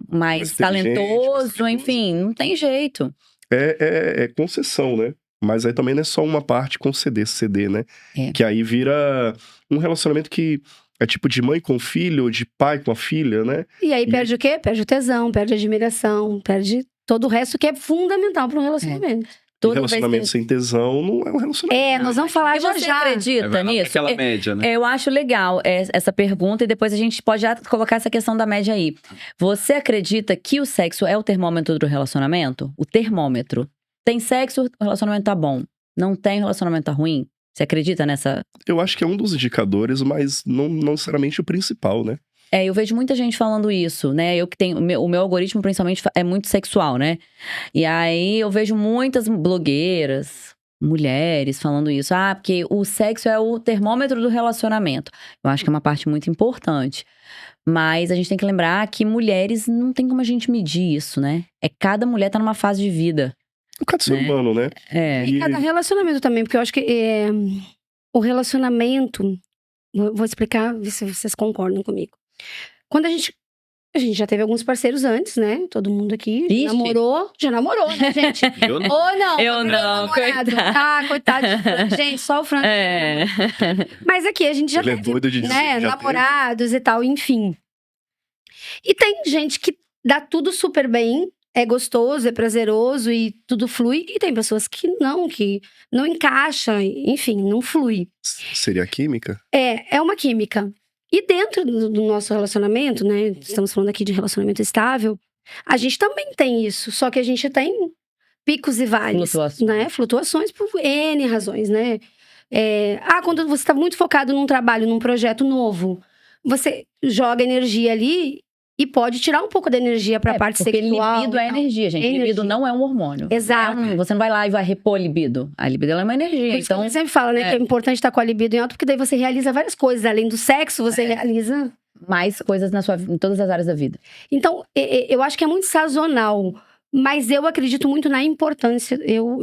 Speaker 2: mais talentoso, enfim, não tem jeito.
Speaker 3: É concessão, né? Mas aí também não é só uma parte conceder, ceder, né? Que aí vira um relacionamento que é tipo de mãe com filho, ou de pai com a filha, né?
Speaker 1: E aí perde o quê? Perde o tesão, perde a admiração, perde todo o resto que é fundamental para um relacionamento.
Speaker 3: Um relacionamento sem tesão não é um relacionamento.
Speaker 1: Nós vamos falar
Speaker 2: e você acredita nisso?
Speaker 4: Aquela média, né?
Speaker 2: Eu acho legal essa pergunta, e depois a gente pode já colocar essa questão da média aí. Você acredita que o sexo é o termômetro do relacionamento? O termômetro. Tem sexo, o relacionamento tá bom. Não tem, o relacionamento tá ruim? Você acredita nessa?
Speaker 3: Eu acho que é um dos indicadores, mas não necessariamente o principal, né?
Speaker 2: Eu vejo muita gente falando isso, né? Eu que tenho... O meu algoritmo, principalmente, é muito sexual, né? E aí, eu vejo muitas blogueiras, mulheres, falando isso. Porque o sexo é o termômetro do relacionamento. Eu acho que é uma parte muito importante. Mas a gente tem que lembrar que mulheres, não tem como a gente medir isso, né? Cada mulher tá numa fase de vida.
Speaker 3: Cada ser humano, né?
Speaker 1: E cada relacionamento também, porque eu acho que o relacionamento... Vou explicar, ver se vocês concordam comigo. Quando a gente já teve alguns parceiros antes, né? Todo mundo aqui já namorou, né, gente?
Speaker 4: Eu não.
Speaker 1: Ou não?
Speaker 2: Eu não, coitado.
Speaker 1: Coitado. Gente, só o Franco. Mas aqui, a gente já
Speaker 3: Ele
Speaker 1: teve,
Speaker 3: é doido de dizer,
Speaker 1: né?
Speaker 3: já
Speaker 1: Namorados e tal, enfim. E tem gente que dá tudo super bem, é gostoso, é prazeroso e tudo flui. E tem pessoas que não encaixa, enfim, não flui.
Speaker 3: Seria a química?
Speaker 1: É uma química. E dentro do nosso relacionamento, né? Estamos falando aqui de relacionamento estável. A gente também tem isso. Só que a gente tem picos e vales.
Speaker 2: Flutuações.
Speaker 1: Né? Flutuações por N razões, né? Quando você está muito focado num trabalho, num projeto novo, você joga energia ali e pode tirar um pouco da energia para a parte sexual.
Speaker 2: Porque libido é energia, gente. Libido não é um hormônio.
Speaker 1: Exato.
Speaker 2: Você não vai lá e vai repor libido. A libido ela é uma energia.
Speaker 1: Por isso que a gente sempre fala, né? Que é importante estar com a libido em alto, porque daí você realiza várias coisas. Além do sexo, você realiza...
Speaker 2: mais coisas em todas as áreas da vida.
Speaker 1: Então, eu acho que é muito sazonal. Mas eu acredito muito na importância, eu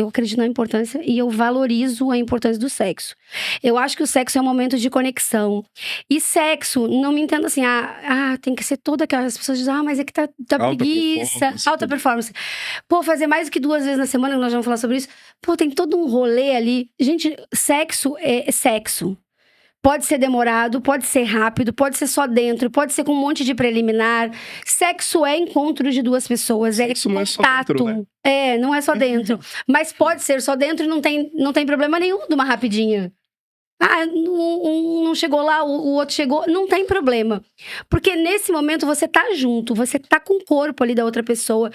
Speaker 1: acredito na importância e eu valorizo a importância do sexo. Eu acho que o sexo é um momento de conexão. E sexo, não me entenda assim, tem que ser toda aquela... As pessoas dizem, mas é que tá
Speaker 3: Alta
Speaker 1: preguiça,
Speaker 3: performance.
Speaker 1: alta performance. Pô, fazer mais do que 2 vezes na semana, nós vamos falar sobre isso. Pô, tem todo um rolê ali. Gente, sexo é sexo. Pode ser demorado, pode ser rápido, pode ser só dentro, pode ser com um monte de preliminar. Sexo é encontro de 2 pessoas,
Speaker 3: Sexo
Speaker 1: é
Speaker 3: não é só
Speaker 1: contato.
Speaker 3: dentro, né?
Speaker 1: Não é só dentro. Mas pode ser só dentro e não tem problema nenhum de uma rapidinha. Não chegou lá, o outro chegou. Não tem problema. Porque nesse momento você tá junto, você tá com o corpo ali da outra pessoa.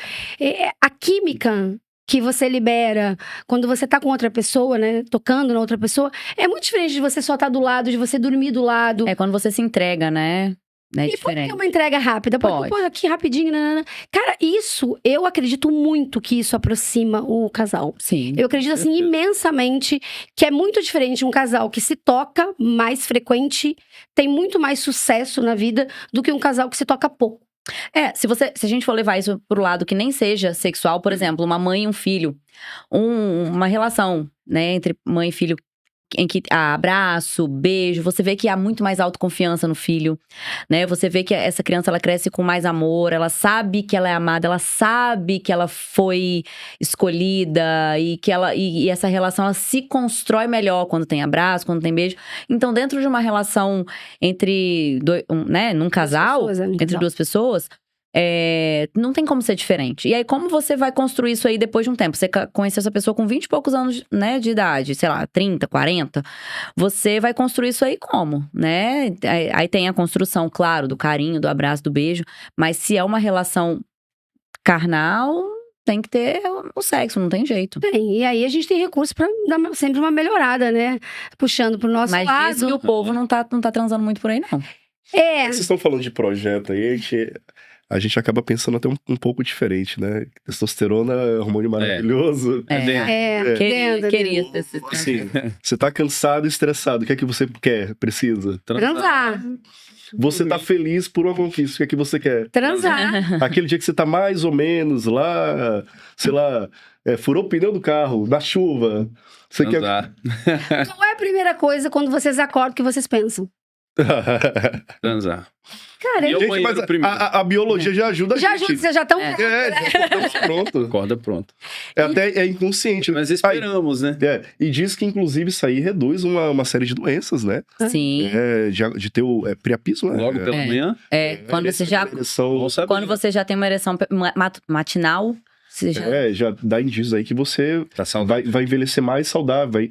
Speaker 1: A química que você libera quando você tá com outra pessoa, né? Tocando na outra pessoa, é muito diferente de você só estar do lado, de você dormir do lado.
Speaker 2: É quando você se entrega, né? É
Speaker 1: E pode
Speaker 2: diferente.
Speaker 1: ter uma entrega rápida.
Speaker 2: Pode.
Speaker 1: Pô, aqui rapidinho. Nanana. Cara, eu acredito muito que isso aproxima o casal.
Speaker 2: Sim.
Speaker 1: Eu acredito, assim, imensamente que é muito diferente um casal que se toca mais frequente, tem muito mais sucesso na vida do que um casal que se toca pouco.
Speaker 2: Se a gente for levar isso pro lado que nem seja sexual, por exemplo, uma mãe e um filho, uma relação, né, entre mãe e filho, em que há abraço, beijo, você vê que há muito mais autoconfiança no filho, né? Você vê que essa criança, ela cresce com mais amor, ela sabe que ela é amada, ela sabe que ela foi escolhida e que e essa relação, ela se constrói melhor quando tem abraço, quando tem beijo. Então, dentro de uma relação entre, né, num casal, entre 2 pessoas, não tem como ser diferente. E aí, como você vai construir isso aí depois de um tempo? Você conheceu essa pessoa com 20 e poucos anos, né, de idade, sei lá, 30, 40. Você vai construir isso aí como, né? Aí tem a construção, claro, do carinho, do abraço, do beijo. Mas se é uma relação carnal, tem que ter o sexo, não tem jeito.
Speaker 1: Tem, e aí a gente tem recurso pra dar sempre uma melhorada, né? Puxando pro nosso
Speaker 2: Mas
Speaker 1: lado.
Speaker 2: diz que o povo não tá transando muito por aí, não.
Speaker 3: Vocês estão falando de projeto aí, a gente acaba pensando até um pouco diferente, né? Testosterona é um hormônio maravilhoso.
Speaker 2: Queria ter
Speaker 3: Assim, você tá cansado e estressado, o que é que você quer, precisa?
Speaker 1: Transar.
Speaker 3: Você tá feliz por uma conquista, o que é que você quer?
Speaker 1: Transar.
Speaker 3: Aquele dia que você tá mais ou menos lá, sei lá, furou o pneu do carro, na chuva. Você quer...
Speaker 1: Qual é a primeira coisa quando vocês acordam que vocês pensam?
Speaker 4: Transar.
Speaker 1: Cara,
Speaker 4: E eu-
Speaker 3: Gente,
Speaker 4: banheiro
Speaker 3: mas
Speaker 4: primeiro.
Speaker 3: a biologia já ajuda a
Speaker 1: já
Speaker 3: gente.
Speaker 1: ajuda, vocês já estão...
Speaker 3: Já acordamos pronto.
Speaker 4: Acorda pronto.
Speaker 3: Até inconsciente.
Speaker 4: Mas esperamos, né?
Speaker 3: E diz que, inclusive, isso aí reduz uma série de doenças, né?
Speaker 2: Sim.
Speaker 3: De ter o priapismo, né?
Speaker 4: Logo pela manhã.
Speaker 2: Quando você já...
Speaker 3: Ereção,
Speaker 2: Quando você já tem uma ereção matinal, você já...
Speaker 3: já dá indícios aí que você
Speaker 4: Tá saudável.
Speaker 3: vai envelhecer mais saudável,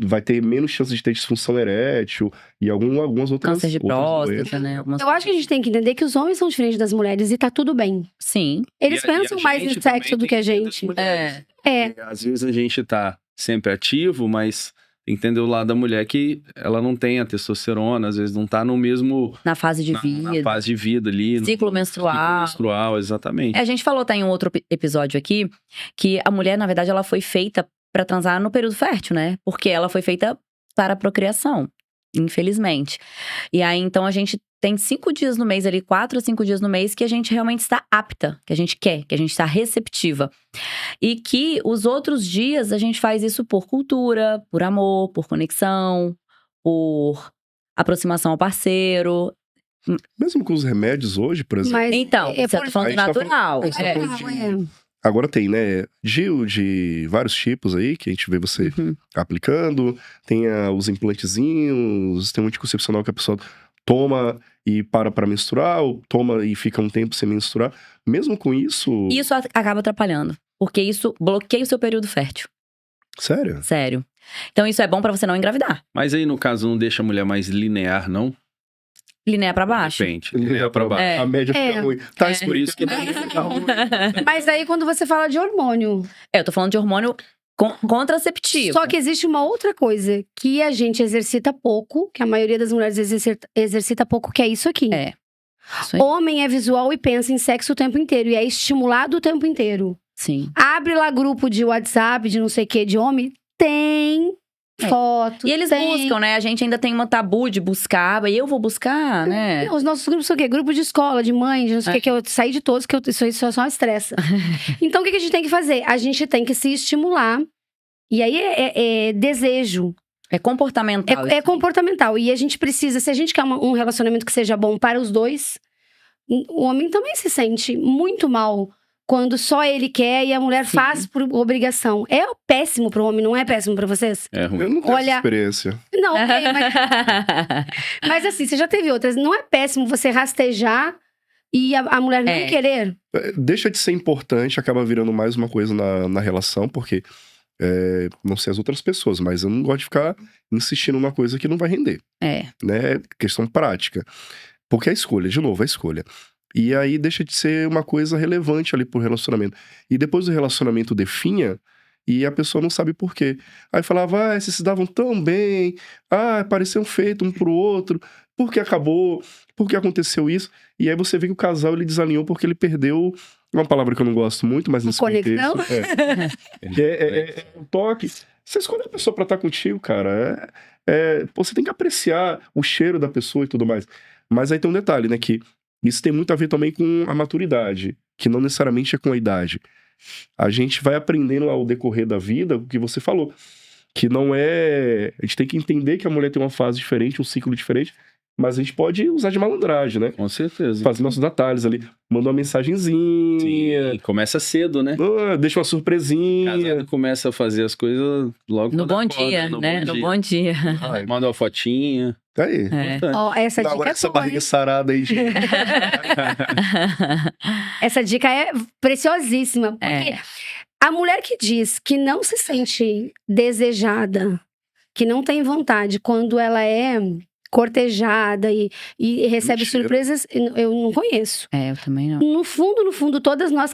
Speaker 3: vai ter menos chance de ter disfunção erétil e algumas outras
Speaker 2: Câncer de
Speaker 3: outras
Speaker 2: próstata,
Speaker 3: doenças.
Speaker 2: né?
Speaker 1: Eu acho que a gente tem que entender que os homens são diferentes das mulheres e tá tudo bem.
Speaker 2: Sim.
Speaker 1: Eles
Speaker 4: E a
Speaker 1: pensam mais em
Speaker 4: gente
Speaker 1: sexo
Speaker 4: também
Speaker 1: do que a
Speaker 4: tem que entender
Speaker 1: gente.
Speaker 4: as mulheres.
Speaker 1: É.
Speaker 4: Às vezes a gente tá sempre ativo, mas entender o lado da mulher que ela não tem a testosterona, às vezes não tá no mesmo...
Speaker 2: Na fase de vida.
Speaker 4: Na fase de vida ali.
Speaker 2: Ciclo
Speaker 4: Ciclo
Speaker 2: menstrual.
Speaker 4: menstrual, exatamente.
Speaker 2: A gente falou, tá em um outro episódio aqui, que a mulher, na verdade, ela foi feita pra transar no período fértil, né? Porque ela foi feita para a procriação, infelizmente. E aí, então, a gente tem 5 dias no mês ali, 4 a 5 dias no mês, que a gente realmente está apta, que a gente quer, que a gente está receptiva. E que os outros dias a gente faz isso por cultura, por amor, por conexão, por aproximação ao parceiro.
Speaker 3: Mesmo com os remédios hoje, por exemplo.
Speaker 1: Mas
Speaker 2: Então, você tá falando
Speaker 3: A
Speaker 2: de
Speaker 3: gente tá
Speaker 2: natural.
Speaker 3: falando-
Speaker 2: É.
Speaker 3: a gente tá falando Agora tem, né? De vários tipos aí, que a gente vê você
Speaker 2: Uhum.
Speaker 3: aplicando. Tem os implantezinhos, tem um anticoncepcional que a pessoa toma e para pra menstruar, ou toma e fica um tempo sem menstruar. Mesmo com isso...
Speaker 2: Isso acaba atrapalhando, porque isso bloqueia o seu período fértil.
Speaker 3: Sério?
Speaker 2: Sério. Então, isso é bom pra você não engravidar.
Speaker 4: Mas aí, no caso, não deixa a mulher mais linear, não?
Speaker 2: Linear pra baixo.
Speaker 4: Depende. Linear pra baixo.
Speaker 2: É.
Speaker 3: A média fica ruim. Tá,
Speaker 2: É.
Speaker 4: Por isso que
Speaker 1: Mas aí quando você fala de hormônio,
Speaker 2: Eu tô falando de hormônio contraceptivo.
Speaker 1: só que existe uma outra coisa que a gente exercita pouco, que a maioria das mulheres exercita pouco, que é isso aqui.
Speaker 2: É. Isso aí.
Speaker 1: Homem é visual e pensa em sexo o tempo inteiro, e é estimulado o tempo inteiro.
Speaker 2: Sim.
Speaker 1: Abre lá grupo de WhatsApp, de não sei o que, de homem, tem foto.
Speaker 2: E eles buscam, né? A gente ainda tem uma tabu de buscar, e eu vou buscar, né?
Speaker 1: Os nossos grupos são o quê? Grupo de escola, de mãe, de não sei o quê, que eu saí de todos, que isso só estressa. Então, o que a gente tem que fazer? A gente tem que se estimular. E aí é desejo.
Speaker 2: É comportamental.
Speaker 1: É comportamental. E a gente precisa, se a gente quer um relacionamento que seja bom para os dois, o homem também se sente muito mal quando só ele quer e a mulher faz por obrigação. É péssimo pro homem, não é péssimo pra vocês?
Speaker 4: É ruim.
Speaker 3: Eu não tenho
Speaker 1: Olha-
Speaker 3: essa experiência.
Speaker 1: Não, ok, mas assim, você já teve outras. Não é péssimo você rastejar e a mulher não querer?
Speaker 3: Deixa de ser importante, acaba virando mais uma coisa na relação, porque não sei as outras pessoas, mas eu não gosto de ficar insistindo numa coisa que não vai render, né? Questão prática. Porque é escolha, de novo, é escolha. E aí deixa de ser uma coisa relevante ali pro relacionamento. E depois o relacionamento definha e a pessoa não sabe por quê. Aí falava, vocês se davam tão bem, pareciam feitos um pro outro, por que acabou, por que aconteceu isso? E aí você vê que o casal ele desalinhou porque ele perdeu uma palavra que eu não gosto muito, mas nesse
Speaker 1: Conexão?
Speaker 3: contexto... É um toque. Você escolhe a pessoa pra estar contigo, cara. Você tem que apreciar o cheiro da pessoa e tudo mais. Mas aí tem um detalhe, né? Que isso tem muito a ver também com a maturidade, que não necessariamente é com a idade. A gente vai aprendendo ao decorrer da vida o que você falou. Que não é... A gente tem que entender que a mulher tem uma fase diferente, um ciclo diferente, mas a gente pode usar de malandragem, né?
Speaker 4: Com certeza.
Speaker 3: Fazer nossos detalhes ali. Manda uma mensagenzinha.
Speaker 4: Sim, começa cedo, né?
Speaker 3: Deixa uma surpresinha.
Speaker 4: Casado começa a fazer as coisas logo
Speaker 2: No
Speaker 4: quando
Speaker 2: bom
Speaker 4: acorda,
Speaker 2: dia, né? No bom dia.
Speaker 4: Manda uma fotinha.
Speaker 3: Tá aí.
Speaker 4: Importante.
Speaker 1: Ó, essa
Speaker 3: Não,
Speaker 1: dica
Speaker 3: agora
Speaker 1: é
Speaker 3: essa
Speaker 1: boa,
Speaker 3: barriga
Speaker 1: hein?
Speaker 3: sarada aí, gente.
Speaker 1: Essa dica é preciosíssima. Porque a mulher que diz que não se sente desejada, que não tem vontade quando ela é cortejada e recebe
Speaker 3: Mentira.
Speaker 1: surpresas, eu não conheço.
Speaker 2: Eu também não.
Speaker 1: No fundo, todas nós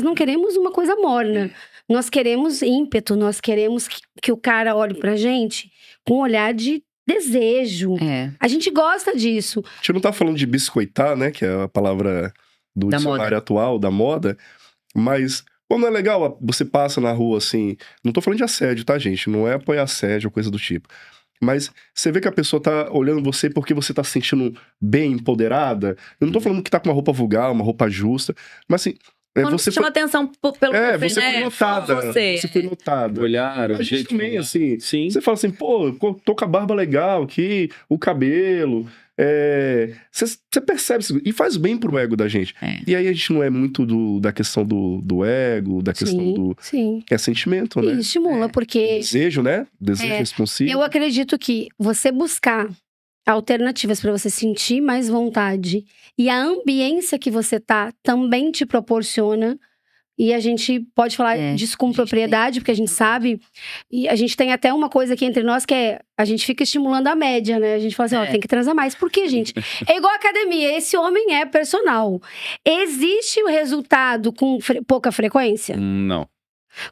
Speaker 1: não queremos uma coisa morna. Nós queremos ímpeto, nós queremos que o cara olhe pra gente com um olhar de desejo. A gente gosta disso.
Speaker 3: A gente não tá falando de biscoitar, né? Que é a palavra do
Speaker 2: Da
Speaker 3: dicionário atual, da moda. Mas, não é legal, você passa na rua assim... Não tô falando de assédio, tá, gente? Não é apoiar assédio ou coisa do tipo. Mas você vê que a pessoa tá olhando você porque você tá se sentindo bem, empoderada. Eu não tô falando que tá com uma roupa vulgar, uma roupa justa. Mas assim...
Speaker 2: Quando
Speaker 3: você
Speaker 2: chama atenção pelo
Speaker 3: você foi notada.
Speaker 2: Você
Speaker 3: foi notada.
Speaker 4: Olhar, o
Speaker 3: A gente
Speaker 4: jeito de
Speaker 3: também,
Speaker 4: falar.
Speaker 3: assim...
Speaker 4: Sim.
Speaker 3: Você fala assim, tô com a barba legal aqui, o cabelo... Você percebe isso, e faz bem pro ego da gente. E aí a gente não é muito da questão do ego, da questão do...
Speaker 1: Sim.
Speaker 3: Que é sentimento, né?
Speaker 1: E estimula, porque
Speaker 3: Desejo, né? Desejo responsivo.
Speaker 1: eu acredito que você buscar alternativas para você sentir mais vontade e a ambiência que você tá também te proporciona. E a gente pode falar disso com propriedade, porque a gente sabe. E a gente tem até uma coisa aqui entre nós que é... A gente fica estimulando a média, né? A gente fala assim, tem que transar mais. Por quê, gente? É igual a academia. Esse homem é personal. Existe o resultado com pouca frequência?
Speaker 4: Não,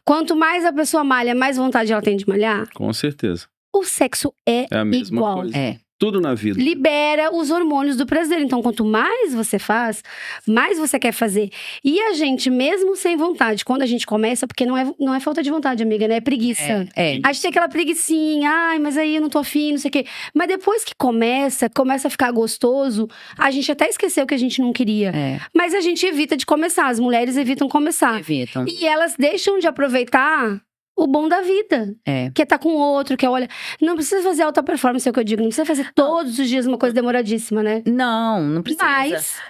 Speaker 1: Quanto mais a pessoa malha, mais vontade ela tem de malhar?
Speaker 4: com certeza.
Speaker 1: O sexo é
Speaker 4: É a mesma
Speaker 1: igual.
Speaker 4: coisa. Tudo na vida.
Speaker 1: Libera os hormônios do prazer. Então, quanto mais você faz, mais você quer fazer. E a gente, mesmo sem vontade, quando a gente começa, porque não é falta de vontade, amiga, né? É preguiça. A gente tem aquela preguicinha, mas aí eu não tô afim, não sei o quê. Mas depois que começa a ficar gostoso, a gente até esqueceu que a gente não queria. Mas a gente evita de começar, as mulheres evitam começar.
Speaker 2: Evitam.
Speaker 1: E elas deixam de aproveitar o bom da vida. Quer estar com outro, quer olhar... Não precisa fazer alta performance, é o que eu digo. Não precisa fazer todos os dias uma coisa demoradíssima, né?
Speaker 2: Não precisa.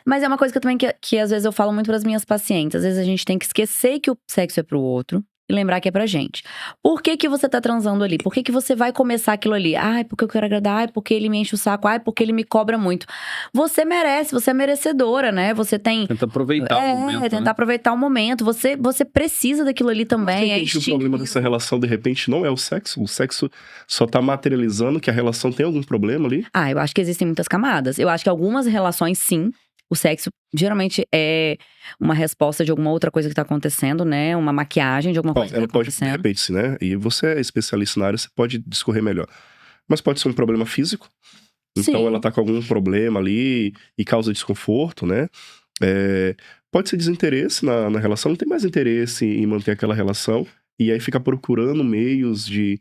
Speaker 2: Mas é uma coisa que eu também que às vezes eu falo muito pras minhas pacientes. Às vezes a gente tem que esquecer que o sexo é pro outro e lembrar que é pra gente. Por que você tá transando ali? Por que você vai começar aquilo ali? Porque eu quero agradar, porque ele me enche o saco, porque ele me cobra muito. Você merece, você é merecedora, né? Você tem...
Speaker 4: Tenta aproveitar o momento,
Speaker 2: tentar aproveitar o momento. Você precisa daquilo ali também.
Speaker 3: Você entende que o problema dessa relação, de repente, não é o sexo? O sexo só tá materializando que a relação tem algum problema ali?
Speaker 2: Eu acho que existem muitas camadas. Eu acho que algumas relações, sim. O sexo geralmente é uma resposta de alguma outra coisa que tá acontecendo, né? Uma maquiagem de alguma coisa que tá acontecendo.
Speaker 3: De repente, né? E você é especialista na área, você pode discorrer melhor. Mas pode ser um problema físico. Então ela tá com algum problema ali e causa desconforto, né? Pode ser desinteresse na relação, não tem mais interesse em manter aquela relação. E aí fica procurando meios de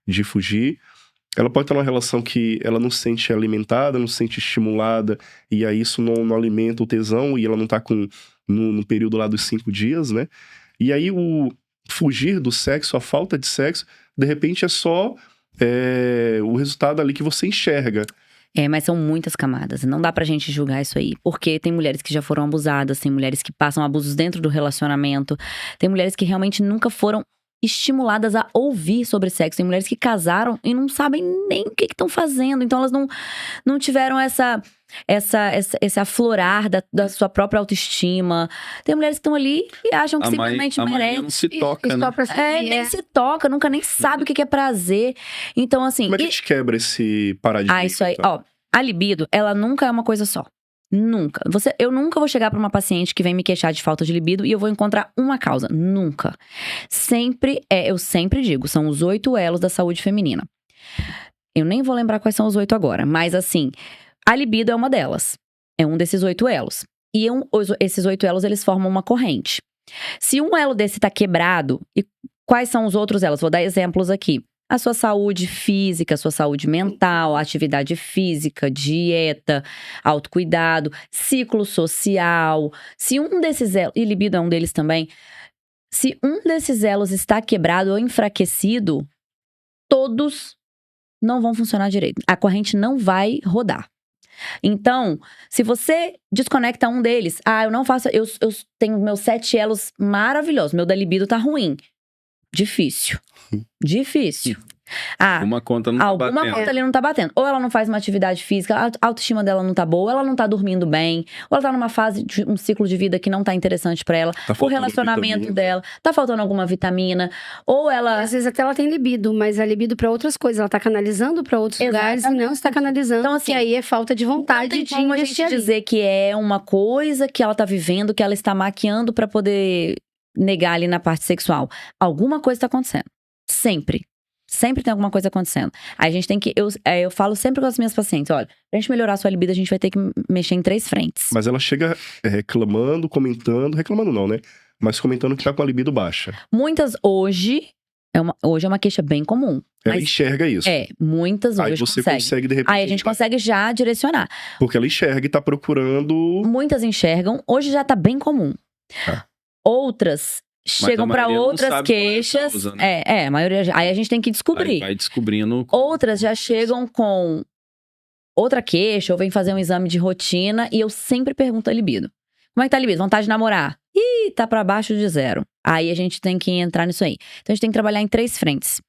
Speaker 3: de fugir. Ela pode estar numa relação que ela não se sente alimentada, não se sente estimulada, e aí isso não alimenta o tesão, e ela não tá no período lá dos 5 dias, né? E aí o fugir do sexo, a falta de sexo, de repente é só o resultado ali que você enxerga.
Speaker 2: Mas são muitas camadas. Não dá pra gente julgar isso aí. Porque tem mulheres que já foram abusadas, tem mulheres que passam abusos dentro do relacionamento, tem mulheres que realmente nunca foram estimuladas a ouvir sobre sexo. Tem mulheres que casaram e não sabem nem o que estão fazendo. Então elas não tiveram esse aflorar da sua própria autoestima. Tem mulheres que estão ali e acham que simplesmente merecem.
Speaker 4: Não se toca, né?
Speaker 2: Nem se toca, nunca nem sabe o que é prazer. Então, assim.
Speaker 3: Como é que a gente quebra esse paradigma?
Speaker 2: Isso aí.
Speaker 3: Então?
Speaker 2: Ó, a libido, ela nunca é uma coisa só. Nunca. Eu nunca vou chegar pra uma paciente que vem me queixar de falta de libido e eu vou encontrar uma causa. Nunca. Eu sempre digo, são os 8 elos da saúde feminina. Eu nem vou lembrar quais são os 8 agora, mas assim, a libido é uma delas. É um desses 8 elos. E esses 8 elos, eles formam uma corrente. Se um elo desse tá quebrado, e quais são os outros elos? Vou dar exemplos aqui. A sua saúde física, a sua saúde mental, atividade física, dieta, autocuidado, ciclo social. Se um desses elos, e libido é um deles também, se um desses elos está quebrado ou enfraquecido, todos não vão funcionar direito. A corrente não vai rodar. Então, se você desconecta um deles, eu não faço, eu tenho meus 7 elos maravilhosos, meu da libido tá ruim. Difícil.
Speaker 4: Uma conta não tá batendo.
Speaker 2: Alguma conta ali não tá batendo. Ou ela não faz uma atividade física, a autoestima dela não tá boa, ela não tá dormindo bem, ou ela tá numa fase de um ciclo de vida que não tá interessante pra ela, o relacionamento dela, tá faltando alguma vitamina, ou ela...
Speaker 1: Às vezes até ela tem libido, mas a libido pra outras coisas, ela tá canalizando pra outros lugares e não está canalizando, então, assim, que aí é falta de vontade de
Speaker 2: como a gente dizer que é uma coisa que ela tá vivendo, que ela está maquiando pra poder negar ali na parte sexual. Alguma coisa tá acontecendo. Sempre tem alguma coisa acontecendo. Aí a gente tem que... Eu falo sempre com as minhas pacientes, olha, pra gente melhorar a sua libido, a gente vai ter que mexer em 3 frentes.
Speaker 3: Mas ela chega reclamando não, né? Mas comentando que tá com a libido baixa.
Speaker 2: Muitas hoje é uma queixa bem comum.
Speaker 3: Ela enxerga isso.
Speaker 2: Muitas hoje
Speaker 3: aí você consegue, de repente...
Speaker 2: Aí a gente consegue já direcionar.
Speaker 3: Porque ela enxerga e tá procurando...
Speaker 2: Muitas enxergam, hoje já tá bem comum. Outras... chegam pra outras queixas.
Speaker 4: Causa, né?
Speaker 2: A maioria. Aí a gente tem que descobrir.
Speaker 4: Vai descobrindo.
Speaker 2: Outras já chegam com outra queixa, ou vem fazer um exame de rotina, e eu sempre pergunto a libido. Como é que tá a libido? Vontade de namorar? Ih, tá pra baixo de 0. Aí a gente tem que entrar nisso aí. Então a gente tem que trabalhar em 3 frentes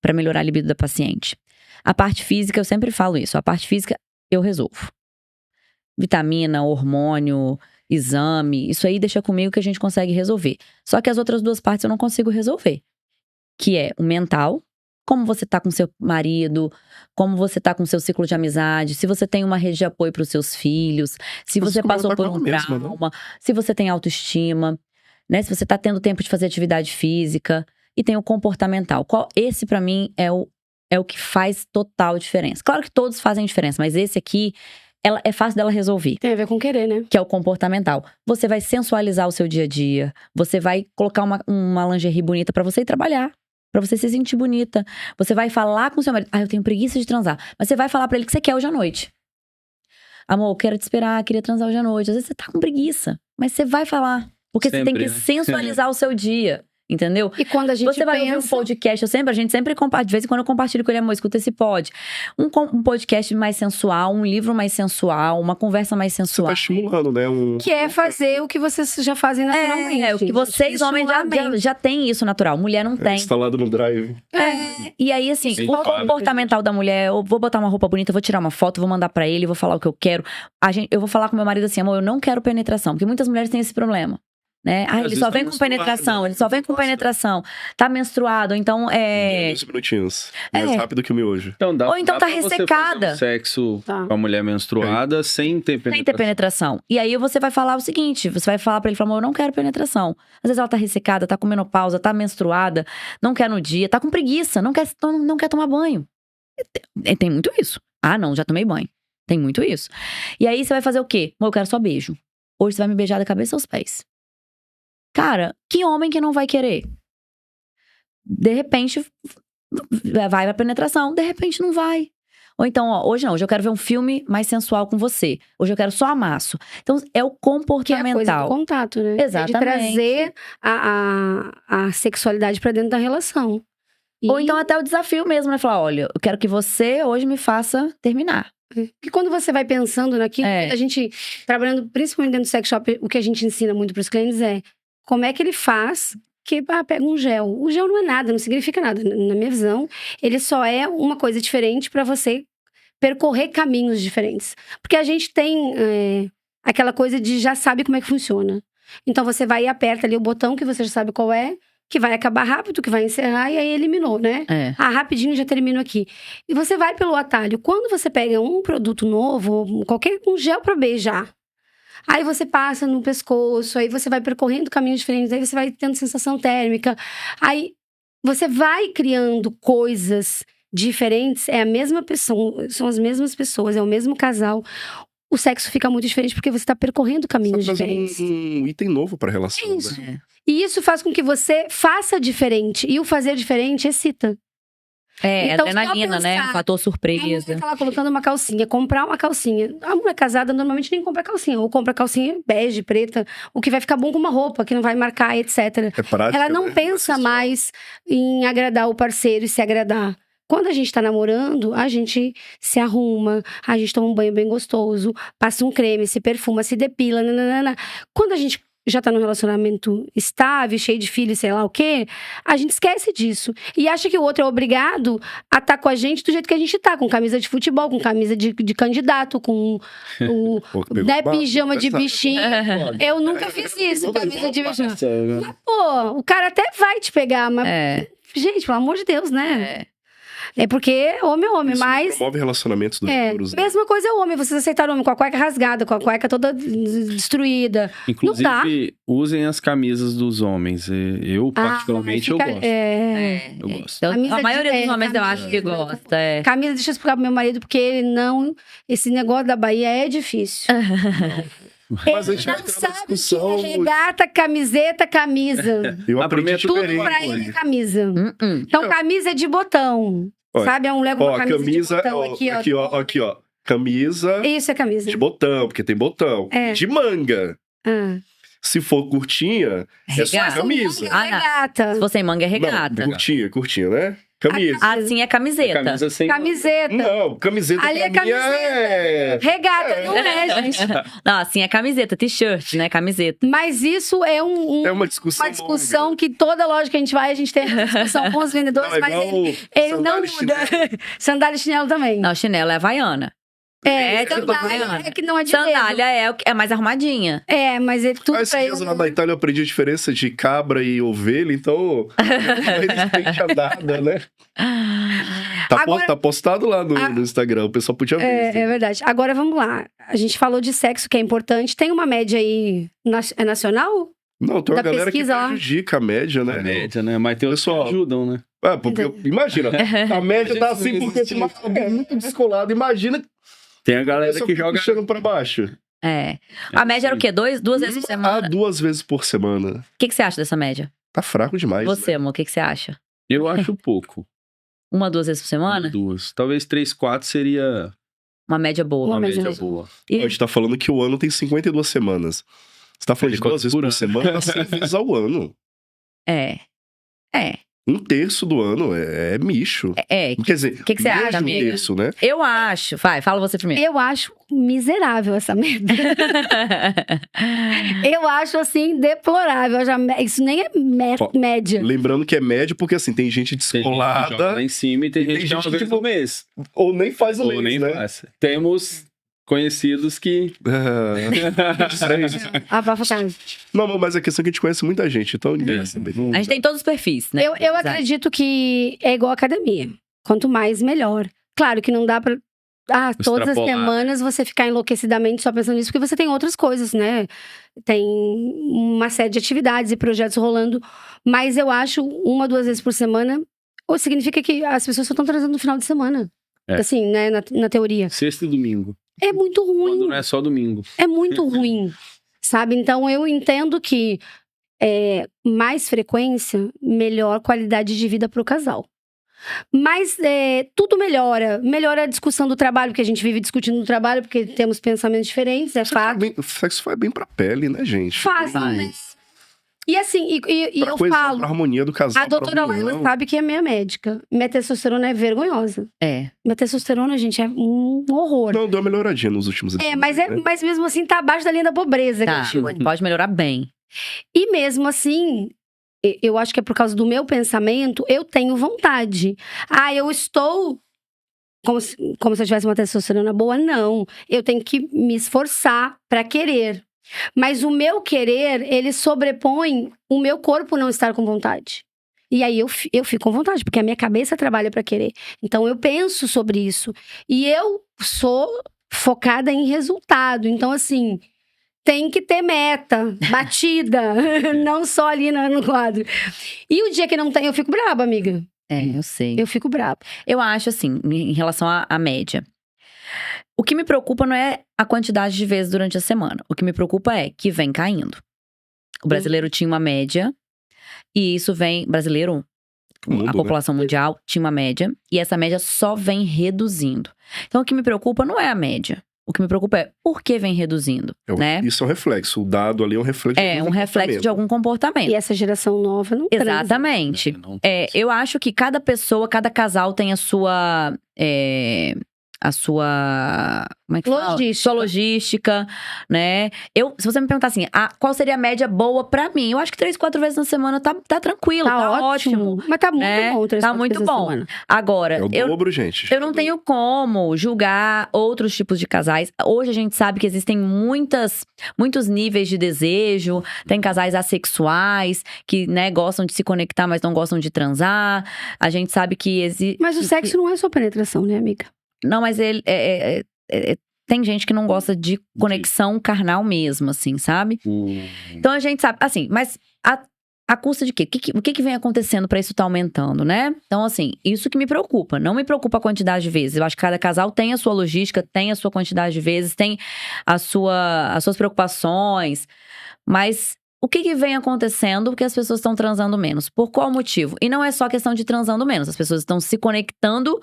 Speaker 2: pra melhorar a libido da paciente. A parte física, eu sempre falo isso. A parte física, eu resolvo. Vitamina, hormônio, exame, isso aí deixa comigo que a gente consegue resolver. Só que as outras 2 partes eu não consigo resolver. Que é o mental, como você tá com seu marido, como você tá com seu ciclo de amizade, se você tem uma rede de apoio pros seus filhos, se você passou por um trauma, se você tem autoestima, né? Se você tá tendo tempo de fazer atividade física. E tem o comportamental. Esse pra mim é o que faz total diferença. Claro que todos fazem diferença, mas esse aqui... é fácil dela resolver.
Speaker 1: Tem a ver com querer, né?
Speaker 2: Que é o comportamental. Você vai sensualizar o seu dia a dia. Você vai colocar uma lingerie bonita pra você ir trabalhar. Pra você se sentir bonita. Você vai falar com o seu marido. Eu tenho preguiça de transar. Mas você vai falar pra ele que você quer hoje à noite. Amor, eu quero te esperar, queria transar hoje à noite. Às vezes você tá com preguiça. Mas você vai falar. Porque sempre, você tem que sensualizar o seu dia. Entendeu?
Speaker 1: E quando a gente
Speaker 2: Você vai ouvir um podcast, a gente sempre compartilha, de vez em quando eu compartilho com ele, amor, escuta esse pod. Um podcast mais sensual, um livro mais sensual, uma conversa mais sensual.
Speaker 3: Você tá estimulando, né?
Speaker 1: Que é fazer o que vocês já fazem naturalmente.
Speaker 2: O que vocês, homens, já tem isso natural. Mulher não tem.
Speaker 3: Instalado no drive.
Speaker 2: E aí, assim, o comportamental da mulher, eu vou botar uma roupa bonita, vou tirar uma foto, vou mandar pra ele, vou falar o que eu quero. Eu vou falar com meu marido assim, amor, eu não quero penetração. Porque muitas mulheres têm esse problema. Né? Ele só vem com penetração, ele só vem com penetração. Tá menstruado, então
Speaker 3: 2 minutinhos. Mais rápido que o miojo.
Speaker 4: Então
Speaker 2: ou então tá ressecada.
Speaker 4: Você sexo com a mulher menstruada sem ter penetração.
Speaker 2: Sem ter penetração. E aí você vai falar o seguinte: você vai falar pra ele, amor, eu não quero penetração. Às vezes ela tá ressecada, tá com menopausa, tá menstruada, não quer no dia, tá com preguiça, não quer tomar banho. Tem muito isso. Não, já tomei banho. Tem muito isso. E aí você vai fazer o quê? Amor, eu quero só beijo. Hoje você vai me beijar da cabeça aos pés. Cara, que homem que não vai querer? De repente, vai pra penetração, de repente não vai. Ou então, ó, hoje não, hoje eu quero ver um filme mais sensual com você. Hoje eu quero só amasso. Então, é o
Speaker 1: Que é a coisa do
Speaker 2: comportamental.
Speaker 1: contato, né?
Speaker 2: Exatamente.
Speaker 1: É de trazer a sexualidade pra dentro da relação.
Speaker 2: Ou então até o desafio mesmo, né? Falar, olha, eu quero que você hoje me faça terminar.
Speaker 1: Porque quando você vai pensando naquilo,
Speaker 2: É.
Speaker 1: a gente, trabalhando principalmente dentro do sex shop, o que a gente ensina muito pros clientes é como é que ele faz que pega um gel. O gel não é nada, não significa nada. Na minha visão, ele só é uma coisa diferente pra você percorrer caminhos diferentes. Porque a gente tem aquela coisa de já sabe como é que funciona. Então você vai e aperta ali o botão que você já sabe qual é, que vai acabar rápido, que vai encerrar, e aí eliminou, né?
Speaker 2: É.
Speaker 1: Rapidinho já termino aqui. E você vai pelo atalho. Quando você pega um produto novo, um gel pra beijar, aí você passa no pescoço, aí você vai percorrendo caminhos diferentes, aí você vai tendo sensação térmica, aí você vai criando coisas diferentes, é a mesma pessoa, são as mesmas pessoas, é o mesmo casal. O sexo fica muito diferente porque você tá percorrendo caminhos
Speaker 3: Só trazer
Speaker 1: diferentes.
Speaker 3: um item novo pra relação.
Speaker 1: Isso.
Speaker 3: Né?
Speaker 1: E isso faz com que você faça diferente. E o fazer diferente excita. Então, só
Speaker 2: Adrenalina, né?
Speaker 1: pensar,
Speaker 2: Um fator
Speaker 1: A mulher
Speaker 2: surpresa.
Speaker 1: tá lá colocando uma calcinha, comprar uma calcinha. A mulher casada normalmente nem compra calcinha. Ou compra calcinha bege, preta, o que vai ficar bom com uma roupa, que não vai marcar, etc.
Speaker 3: É prático.
Speaker 1: Ela não
Speaker 3: né?
Speaker 1: pensa
Speaker 3: Acessório.
Speaker 1: mais em agradar o parceiro e se agradar. Quando a gente tá namorando, a gente se arruma, a gente toma um banho bem gostoso, passa um creme, se perfuma, se depila, nananana. Quando a gente já tá num relacionamento estável, cheio de filhos, sei lá o quê, a gente esquece disso. E acha que o outro é obrigado a estar com a gente do jeito que a gente tá, com camisa de futebol, com camisa de candidato, com o
Speaker 3: Pô, pegou
Speaker 1: né,
Speaker 3: uma-
Speaker 1: pijama de
Speaker 3: essa-
Speaker 1: bichinho. Eu nunca fiz isso, camisa de bichinho. Mas, pô, o cara até vai te pegar, mas, gente, pelo amor de Deus, né? É porque homem é homem,
Speaker 3: Isso
Speaker 1: mas...
Speaker 3: promove relacionamentos duradouros. né?
Speaker 1: Mesma coisa é o homem, vocês aceitaram o homem com a cueca rasgada, com a cueca toda destruída.
Speaker 4: Inclusive, usem as camisas dos homens. Eu, particularmente, eu gosto. Eu gosto.
Speaker 2: Então,
Speaker 1: Camisa
Speaker 2: a maioria
Speaker 1: de-
Speaker 2: dos homens eu
Speaker 1: camisa
Speaker 2: acho que
Speaker 1: de-
Speaker 2: gosta. É.
Speaker 1: Camisa, deixa eu explicar pro meu marido, porque ele não... Esse negócio da Bahia é difícil.
Speaker 3: Mas a gente vai
Speaker 1: Não
Speaker 3: entrar na
Speaker 1: sabe
Speaker 3: discussão.
Speaker 1: que é regata, camiseta, camisa.
Speaker 3: Eu
Speaker 4: A
Speaker 3: aprendi
Speaker 4: primeira-
Speaker 1: Tudo
Speaker 3: diferente.
Speaker 1: pra ele é camisa.
Speaker 2: Hum.
Speaker 1: Então, camisa é de botão.
Speaker 3: Olha,
Speaker 1: Sabe? É um mulher com uma
Speaker 3: Ó,
Speaker 1: camisa,
Speaker 3: camisa,
Speaker 1: de botão
Speaker 3: ó,
Speaker 1: aqui, ó.
Speaker 3: aqui, ó. Camisa
Speaker 1: Isso é camisa.
Speaker 3: de botão, porque tem botão.
Speaker 1: É.
Speaker 3: De manga.
Speaker 1: Ah.
Speaker 3: Se for curtinha, é só
Speaker 2: Regata.
Speaker 3: camisa.
Speaker 2: Ah, não.
Speaker 1: Regata.
Speaker 2: Se você em manga, é regata.
Speaker 3: Não, curtinha, né? Camisa.
Speaker 2: Assim é camiseta.
Speaker 4: Camisa sem...
Speaker 1: Camiseta.
Speaker 3: Não, camiseta
Speaker 1: Ali é
Speaker 3: pra mim é...
Speaker 1: Regata, não é, gente.
Speaker 2: Não, assim é camiseta, t-shirt, né? Camiseta.
Speaker 1: Mas isso é
Speaker 3: É uma discussão
Speaker 1: uma discussão que toda loja que a gente vai, a gente tem essa discussão com os vendedores,
Speaker 3: Não, é
Speaker 1: mas
Speaker 3: igual
Speaker 1: ele não
Speaker 3: sandália e
Speaker 1: muda. Sandália e chinelo também.
Speaker 2: Não, chinelo é havaiana. tipo
Speaker 1: sandália
Speaker 2: havaiana.
Speaker 1: é que não é de dedo.
Speaker 2: Sandália é mais arrumadinha.
Speaker 1: É, mas é tudo
Speaker 3: Esses
Speaker 1: pra
Speaker 3: dias
Speaker 1: ele.
Speaker 3: lá na Itália eu aprendi a diferença de cabra e ovelha, então eles têm andada, né?
Speaker 1: Agora-
Speaker 3: Tá postado lá no Instagram, o pessoal podia ver.
Speaker 1: É verdade. Agora vamos lá. A gente falou de sexo, que é importante. Tem uma média aí é nacional?
Speaker 3: Não, tem uma
Speaker 1: da
Speaker 3: galera que
Speaker 1: pesquisa lá.
Speaker 3: prejudica a média, né?
Speaker 4: A média, né? Mas tem outros que
Speaker 3: Pessoal.
Speaker 4: ajudam, né?
Speaker 3: Porque, imagina, a média tá assim porque tem uma é muito descolado. Imagina
Speaker 4: Tem a galera
Speaker 3: só
Speaker 4: que joga...
Speaker 3: puxando pra baixo.
Speaker 2: É. A média era o quê? Duas vezes por semana?
Speaker 3: 2 vezes por semana.
Speaker 2: O que você acha dessa média?
Speaker 3: Tá fraco demais.
Speaker 2: Você,
Speaker 3: né?
Speaker 2: amor, o que você acha?
Speaker 4: Eu acho pouco.
Speaker 2: 2 vezes por semana?
Speaker 4: 2. Talvez 3, 4 seria
Speaker 2: Uma média boa.
Speaker 1: Uma
Speaker 4: uma
Speaker 1: média
Speaker 4: média boa.
Speaker 3: A gente tá falando que o ano tem 52 semanas. Você tá falando de 2 vezes por
Speaker 4: ano.
Speaker 3: semana, dá 100 vezes ao ano.
Speaker 2: É.
Speaker 3: 1/3 do ano é micho.
Speaker 2: É.
Speaker 3: Quer dizer,
Speaker 2: que você
Speaker 3: menos
Speaker 2: acha,
Speaker 3: de
Speaker 2: amiga?
Speaker 3: 1/3, né?
Speaker 2: Eu acho. Vai, fala você primeiro.
Speaker 1: Eu acho miserável essa média. Eu acho, assim, deplorável. Isso nem é
Speaker 3: Ó,
Speaker 1: média.
Speaker 3: Lembrando que é médio porque, assim, tem gente
Speaker 4: Tem gente que joga
Speaker 3: descolada
Speaker 4: lá em cima e tem
Speaker 3: E tem
Speaker 4: gente que é uma
Speaker 3: gente
Speaker 4: vez
Speaker 3: que
Speaker 4: por mês.
Speaker 3: ou nem faz o
Speaker 4: Ou
Speaker 3: mês,
Speaker 4: nem
Speaker 3: né?
Speaker 4: faz. Temos conhecidos que...
Speaker 1: Abafa a casa.
Speaker 3: Não, mas a questão é que a gente conhece muita gente, então ninguém vai saber.
Speaker 2: A gente tem todos os perfis, né?
Speaker 1: Eu acredito que é igual academia. Quanto mais, melhor. Claro que não dá pra... todas as
Speaker 4: Extrapolar.
Speaker 1: semanas você ficar enlouquecidamente só pensando nisso, porque você tem outras coisas, né? Tem uma série de atividades e projetos rolando. Mas eu acho 1, 2 vezes por semana, ou significa que as pessoas só estão transando no final de semana.
Speaker 4: É.
Speaker 1: Assim, né? Na teoria.
Speaker 4: Sexta e domingo.
Speaker 1: É muito ruim.
Speaker 4: Quando não é só domingo.
Speaker 1: É muito ruim, sabe? Então, eu entendo que mais frequência, melhor qualidade de vida pro casal. Mas tudo melhora. Melhora a discussão do trabalho, porque a gente vive discutindo no trabalho, porque temos pensamentos diferentes, é fato.
Speaker 3: O sexo faz bem pra pele, né, gente?
Speaker 1: Faz, né? E assim, e
Speaker 3: Pra
Speaker 1: eu
Speaker 3: coesão,
Speaker 1: falo,
Speaker 3: pra harmonia do casal.
Speaker 1: a doutora Laila sabe que é minha médica. Minha testosterona é vergonhosa. Minha testosterona, gente, é um horror.
Speaker 3: Não, deu uma melhoradinha nos últimos anos.
Speaker 1: Mas mesmo assim tá abaixo da linha da pobreza.
Speaker 2: Tá, pode melhorar bem.
Speaker 1: E mesmo assim, eu acho que é por causa do meu pensamento, eu tenho vontade. Eu estou como se eu tivesse uma testosterona boa. Não, eu tenho que me esforçar pra querer. Mas o meu querer, ele sobrepõe o meu corpo não estar com vontade. E aí eu fico com vontade, porque a minha cabeça trabalha pra querer. Então eu penso sobre isso. E eu sou focada em resultado. Então assim, tem que ter meta, batida, não só ali no quadro. E o dia que não tem, eu fico braba, amiga.
Speaker 2: Eu sei.
Speaker 1: Eu fico braba.
Speaker 2: Eu acho assim, em relação à média. O que me preocupa não é a quantidade de vezes durante a semana. O que me preocupa é que vem caindo. O brasileiro tinha uma média, e isso vem... Brasileiro, a população mundial tinha uma média, e essa média só vem reduzindo. Então, o que me preocupa não é a média. O que me preocupa é por que vem reduzindo, né?
Speaker 3: Isso é um reflexo. O dado ali é um reflexo de algum
Speaker 2: reflexo de algum comportamento.
Speaker 1: E essa geração nova não transa.
Speaker 2: Exatamente. Eu acho que cada pessoa, cada casal tem a sua... como é que fala? Sua logística, né? Se você me perguntar assim, qual seria a média boa pra mim? Eu acho que 3, 4 vezes na semana tá tranquilo, tá ótimo.
Speaker 1: Mas tá muito bom, 3,
Speaker 2: tá
Speaker 1: 4
Speaker 2: muito
Speaker 1: vezes na
Speaker 2: bom.
Speaker 1: semana.
Speaker 2: Agora,
Speaker 3: É o dobro, gente.
Speaker 2: eu não tenho como julgar outros tipos de casais. Hoje a gente sabe que existem muitos níveis de desejo. Tem casais assexuais que, né, gostam de se conectar, mas não gostam de transar. A gente sabe que existe...
Speaker 1: Mas o sexo não é só penetração, né, amiga?
Speaker 2: Não, mas ele tem gente que não gosta de conexão carnal mesmo, assim, sabe? Então a gente sabe, assim, mas a custa de quê? O que vem acontecendo pra isso tá aumentando, né? Então, assim, isso que me preocupa. Não me preocupa a quantidade de vezes. Eu acho que cada casal tem a sua logística, tem a sua quantidade de vezes, tem as suas preocupações. Mas o que vem acontecendo que as pessoas estão transando menos? Por qual motivo? E não é só questão de transando menos. As pessoas estão se conectando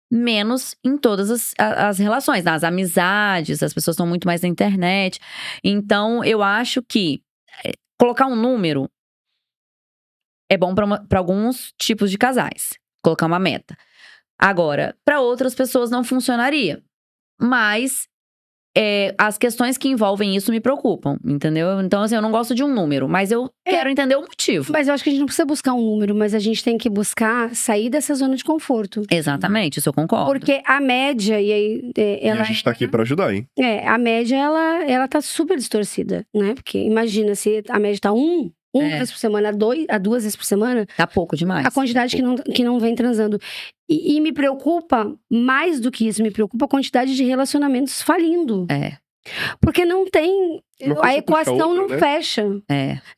Speaker 2: menos em todas as relações, nas amizades, as pessoas estão muito mais na internet. Então, eu acho que colocar um número é bom para alguns tipos de casais. Colocar uma meta. Agora, para outras pessoas não funcionaria. Mas as questões que envolvem isso me preocupam, entendeu? Então, assim, eu não gosto de um número, mas eu quero entender o motivo.
Speaker 1: Mas eu acho que a gente não precisa buscar um número, mas a gente tem que buscar sair dessa zona de conforto.
Speaker 2: Exatamente, isso eu concordo.
Speaker 1: Porque a média, e aí...
Speaker 3: E a gente tá aqui pra ajudar, hein?
Speaker 1: A média, ela tá super distorcida, né? Porque imagina, se a média tá uma vez por semana, a 2 vezes por semana...
Speaker 2: Tá pouco demais.
Speaker 1: A quantidade que não vem transando. E me preocupa, mais do que isso, me preocupa a quantidade de relacionamentos falindo. Porque não tem... A equação não fecha.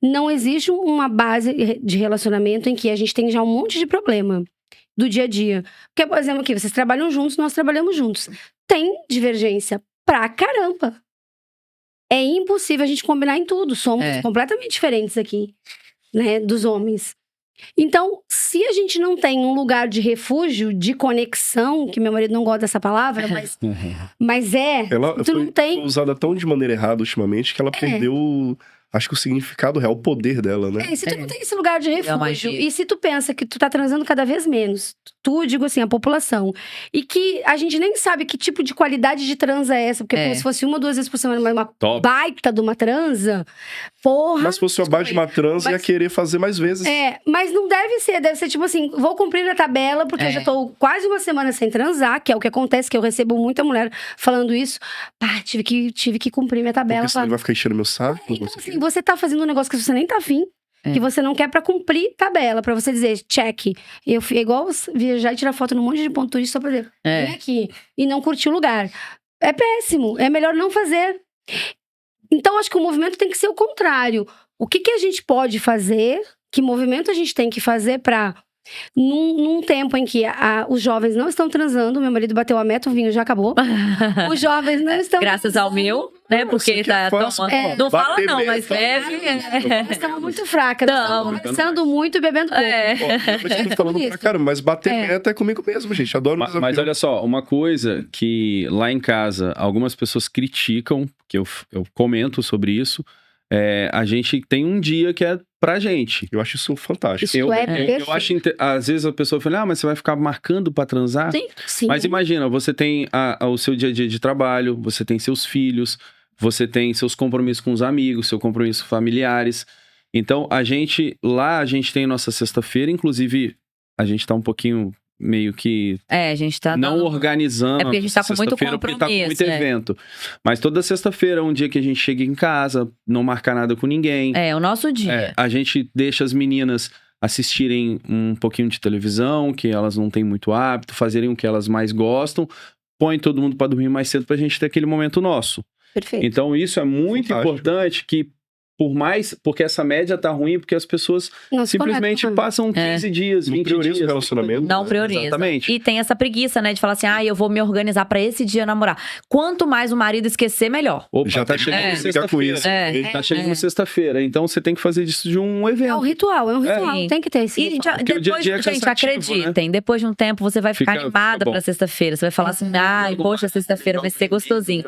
Speaker 1: Não existe uma base de relacionamento em que a gente tem já um monte de problema do dia a dia. Porque, por exemplo, aqui, vocês trabalham juntos, nós trabalhamos juntos. Tem divergência pra caramba. É impossível a gente combinar em tudo. Somos completamente diferentes aqui, né, dos homens. Então, se a gente não tem um lugar de refúgio, de conexão, que meu marido não gosta dessa palavra, mas
Speaker 3: ela
Speaker 1: tu não tem...
Speaker 3: foi usada tão de maneira errada ultimamente que ela perdeu, acho que o significado real, o poder dela, né?
Speaker 1: E se tu não tem esse lugar de refúgio, e se tu pensa que tu tá transando cada vez menos, digo assim, a população, e que a gente nem sabe que tipo de qualidade de transa é essa, porque como se fosse 1 ou 2 vezes por semana, mas uma baita de uma transa, porra...
Speaker 3: Mas se fosse uma baita de uma transa, ia querer fazer mais vezes.
Speaker 1: Mas não deve ser tipo assim, vou cumprir a tabela, porque eu já tô quase uma semana sem transar, que é o que acontece, que eu recebo muita mulher falando isso, tive que cumprir minha tabela.
Speaker 3: Porque senão ele vai ficar enchendo meu saco.
Speaker 1: Então assim, você tá fazendo um negócio que você nem tá afim, que você não quer pra cumprir tabela, pra você dizer, check. É igual viajar e tirar foto num monte de ponto turístico só pra dizer, vem aqui, e não curtir o lugar. É péssimo, é melhor não fazer. Então, acho que o movimento tem que ser o contrário. O que a gente pode fazer, que movimento a gente tem que fazer pra num tempo em que os jovens não estão transando, meu marido bateu a meta, o vinho já acabou. Os jovens não estão
Speaker 2: Graças ao meu, né? Porque ele tá tomando. Não fala
Speaker 3: Bater
Speaker 2: não,
Speaker 3: meta.
Speaker 2: mas bebe.
Speaker 1: Nós estamos muito fracas. Nós estamos conversando muito e bebendo pouco.
Speaker 3: Eu tô falando pra caramba, mas bater meta é comigo mesmo, gente. Adoro
Speaker 4: Mas olha só, uma coisa que lá em casa algumas pessoas criticam, que eu comento sobre isso, a gente tem um dia que é pra gente.
Speaker 3: Eu acho isso fantástico.
Speaker 1: Isso
Speaker 4: Eu
Speaker 1: perfeito.
Speaker 4: acho, às vezes a pessoa fala, mas você vai ficar marcando pra transar?
Speaker 1: Sim.
Speaker 4: Mas imagina, você tem o seu dia a dia de trabalho, você tem seus filhos, você tem seus compromissos com os amigos, seu compromisso familiares. Então, a gente tem nossa sexta-feira, inclusive, a gente tá um pouquinho meio que
Speaker 2: A gente tá
Speaker 4: não
Speaker 2: dando-
Speaker 4: organizando.
Speaker 2: É porque a gente tá com muito
Speaker 4: sexta-feira, porque tá com muito
Speaker 2: compromisso,
Speaker 4: evento. Mas toda sexta-feira é um dia que a gente chega em casa, não marca nada com ninguém.
Speaker 2: o nosso dia.
Speaker 4: A gente deixa as meninas assistirem um pouquinho de televisão, que elas não têm muito hábito, fazerem o que elas mais gostam, põe todo mundo pra dormir mais cedo pra gente ter aquele momento nosso.
Speaker 1: Perfeito.
Speaker 4: Então isso é muito
Speaker 3: Fantástico.
Speaker 4: importante que porque essa média tá ruim, porque as pessoas
Speaker 1: Não se
Speaker 4: simplesmente
Speaker 1: conectam.
Speaker 4: passam 15 dias,
Speaker 3: Não
Speaker 4: 20
Speaker 3: prioriza
Speaker 4: dias.
Speaker 3: o relacionamento.
Speaker 2: Não prioriza.
Speaker 4: Exatamente.
Speaker 2: E tem essa preguiça, né? De falar assim, eu vou me organizar pra esse dia namorar. Quanto mais o marido esquecer, melhor.
Speaker 4: Opa,
Speaker 3: Já
Speaker 4: tá
Speaker 3: tem
Speaker 4: chegando
Speaker 3: que brigar com
Speaker 4: sexta-feira.
Speaker 3: isso.
Speaker 4: Tá chegando sexta-feira, então você tem que fazer disso de um
Speaker 1: É um
Speaker 4: evento.
Speaker 1: ritual,
Speaker 2: Sim.
Speaker 1: Tem que ter esse
Speaker 2: E
Speaker 1: ritual.
Speaker 4: Porque o dia a
Speaker 2: depois,
Speaker 4: dia é
Speaker 2: gente,
Speaker 4: cansativo,
Speaker 2: acreditem, depois de um tempo você vai ficar
Speaker 4: Fica
Speaker 2: animada
Speaker 4: bom.
Speaker 2: pra sexta-feira. Você vai falar assim, poxa, sexta-feira vai ser gostosinho.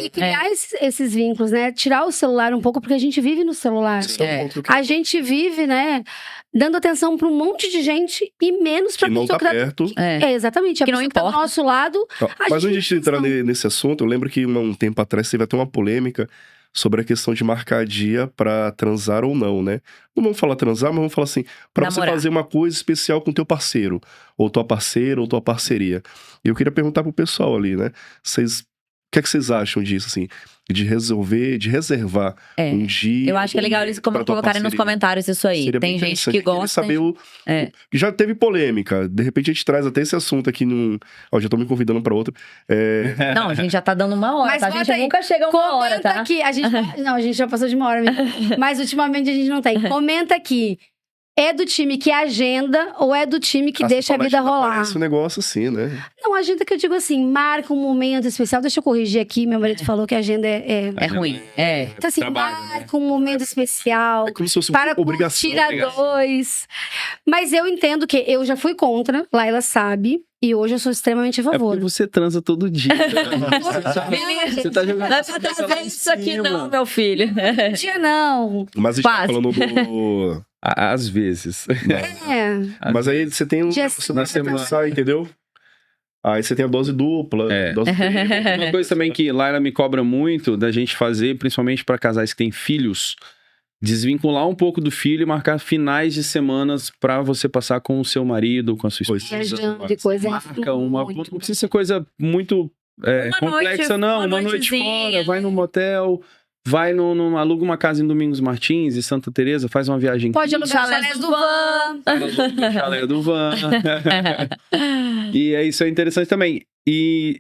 Speaker 1: E criar esses vínculos, né? Tirar o celular um pouco, porque a gente vive no celular.
Speaker 3: Isso é um ponto que
Speaker 1: A gente vive, né, dando atenção pra um monte de gente e menos pra
Speaker 3: não tá
Speaker 1: pessoa que
Speaker 3: perto.
Speaker 1: exatamente. A
Speaker 2: Que não
Speaker 1: pessoa que tá do
Speaker 2: importa.
Speaker 1: nosso lado.
Speaker 3: Não, mas
Speaker 1: gente
Speaker 3: antes de
Speaker 1: não
Speaker 3: entrar
Speaker 1: sabe.
Speaker 3: nesse assunto, eu lembro que um tempo atrás teve até uma polêmica sobre a questão de marcar dia pra transar ou não, né? Não vamos falar transar, mas vamos falar assim, pra você
Speaker 2: Namorar.
Speaker 3: fazer uma coisa especial com teu parceiro, ou tua parceira, ou tua parceria. E eu queria perguntar pro pessoal ali, né? O que é que vocês acham disso, assim? De reservar um dia.
Speaker 2: Eu acho que é legal eles
Speaker 3: pra tua
Speaker 2: colocarem nos
Speaker 3: parceria.
Speaker 2: comentários isso aí.
Speaker 3: Seria
Speaker 2: Tem
Speaker 3: bem
Speaker 2: gente
Speaker 3: interessante.
Speaker 2: que
Speaker 3: Eu queria
Speaker 2: gosta.
Speaker 3: saber já teve polêmica. De repente a gente traz até esse assunto aqui num. Ó, já tô me convidando pra outro.
Speaker 2: Não, a gente já tá dando uma hora,
Speaker 1: Mas
Speaker 2: tá? A
Speaker 1: bota
Speaker 2: gente
Speaker 1: aí,
Speaker 2: nunca chega a uma hora,
Speaker 1: Comenta
Speaker 2: tá?
Speaker 1: aqui. Não, a gente já passou de uma hora mesmo. Mas ultimamente a gente não tem. Comenta aqui. É do time que agenda ou é do time que deixa a vida rolar?
Speaker 3: Parece um negócio assim, né?
Speaker 1: Não, agenda que eu digo assim, marca um momento especial. Deixa eu corrigir aqui, meu marido falou que a agenda
Speaker 2: É ruim.
Speaker 1: Então assim,
Speaker 4: Trabalho,
Speaker 1: marca um momento especial.
Speaker 3: É como se fosse
Speaker 1: Para
Speaker 3: uma obrigação.
Speaker 1: curtir a dois. Mas eu entendo que eu já fui contra, Laila sabe, e hoje eu sou extremamente a
Speaker 4: É
Speaker 1: favor.
Speaker 4: porque você transa todo dia. Você tá jogando.
Speaker 2: Não é pra trazer isso aqui, não, meu filho.
Speaker 1: Dia não.
Speaker 3: Mas a gente tá
Speaker 2: Quase.
Speaker 3: falando do.
Speaker 4: Às vezes.
Speaker 1: É.
Speaker 3: Mas aí você tem
Speaker 1: Dia
Speaker 3: você
Speaker 1: na
Speaker 3: vai
Speaker 4: semana.
Speaker 3: pensar, entendeu? Aí você tem a dose dupla. Dose
Speaker 4: Uma coisa também que Laila me cobra muito da gente fazer, principalmente para casais que têm filhos, desvincular um pouco do filho e marcar finais de semanas para você passar com o seu marido, com a sua esposa.
Speaker 1: Viajando de coisa.
Speaker 4: Marca uma.
Speaker 1: muito.
Speaker 4: Não precisa ser coisa muito complexa, não. Uma noite
Speaker 2: noitezinha.
Speaker 4: fora, vai num motel. Vai aluga uma casa em Domingos Martins, em Santa Teresa, faz uma viagem.
Speaker 1: Pode alugar
Speaker 2: Chalés
Speaker 1: chalés
Speaker 2: do
Speaker 1: do van.
Speaker 4: Chalé do van. E isso é interessante também. E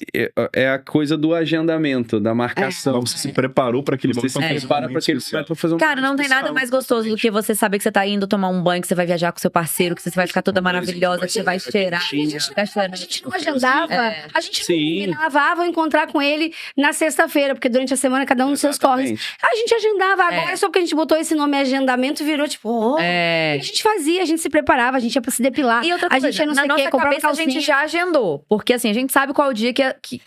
Speaker 4: é a coisa do agendamento, da marcação.
Speaker 3: Você se preparou para aquele
Speaker 4: Você se
Speaker 3: momento.
Speaker 4: prepara para aquele momento pra fazer um
Speaker 2: Cara, não tem nada
Speaker 4: especial.
Speaker 2: mais gostoso do que você saber que você tá indo tomar um banho, que você vai viajar com seu parceiro, que você vai ficar toda maravilhosa, que você vai cheirar.
Speaker 1: A gente não agendava, a gente não
Speaker 4: Sim.
Speaker 1: combinava, vou encontrar com ele na sexta-feira, porque durante a semana cada um nos seus corres.
Speaker 4: Exatamente.
Speaker 1: A gente agendava, agora só porque a gente botou esse nome agendamento, virou tipo, a gente fazia, a gente se preparava, a gente ia pra se depilar.
Speaker 2: E outra
Speaker 1: a
Speaker 2: coisa,
Speaker 1: gente ia não
Speaker 2: na
Speaker 1: sei o quê,
Speaker 2: nossa
Speaker 1: comprava
Speaker 2: cabeça a
Speaker 1: calcinha.
Speaker 2: gente já agendou. Porque assim, a gente sabe qual o dia que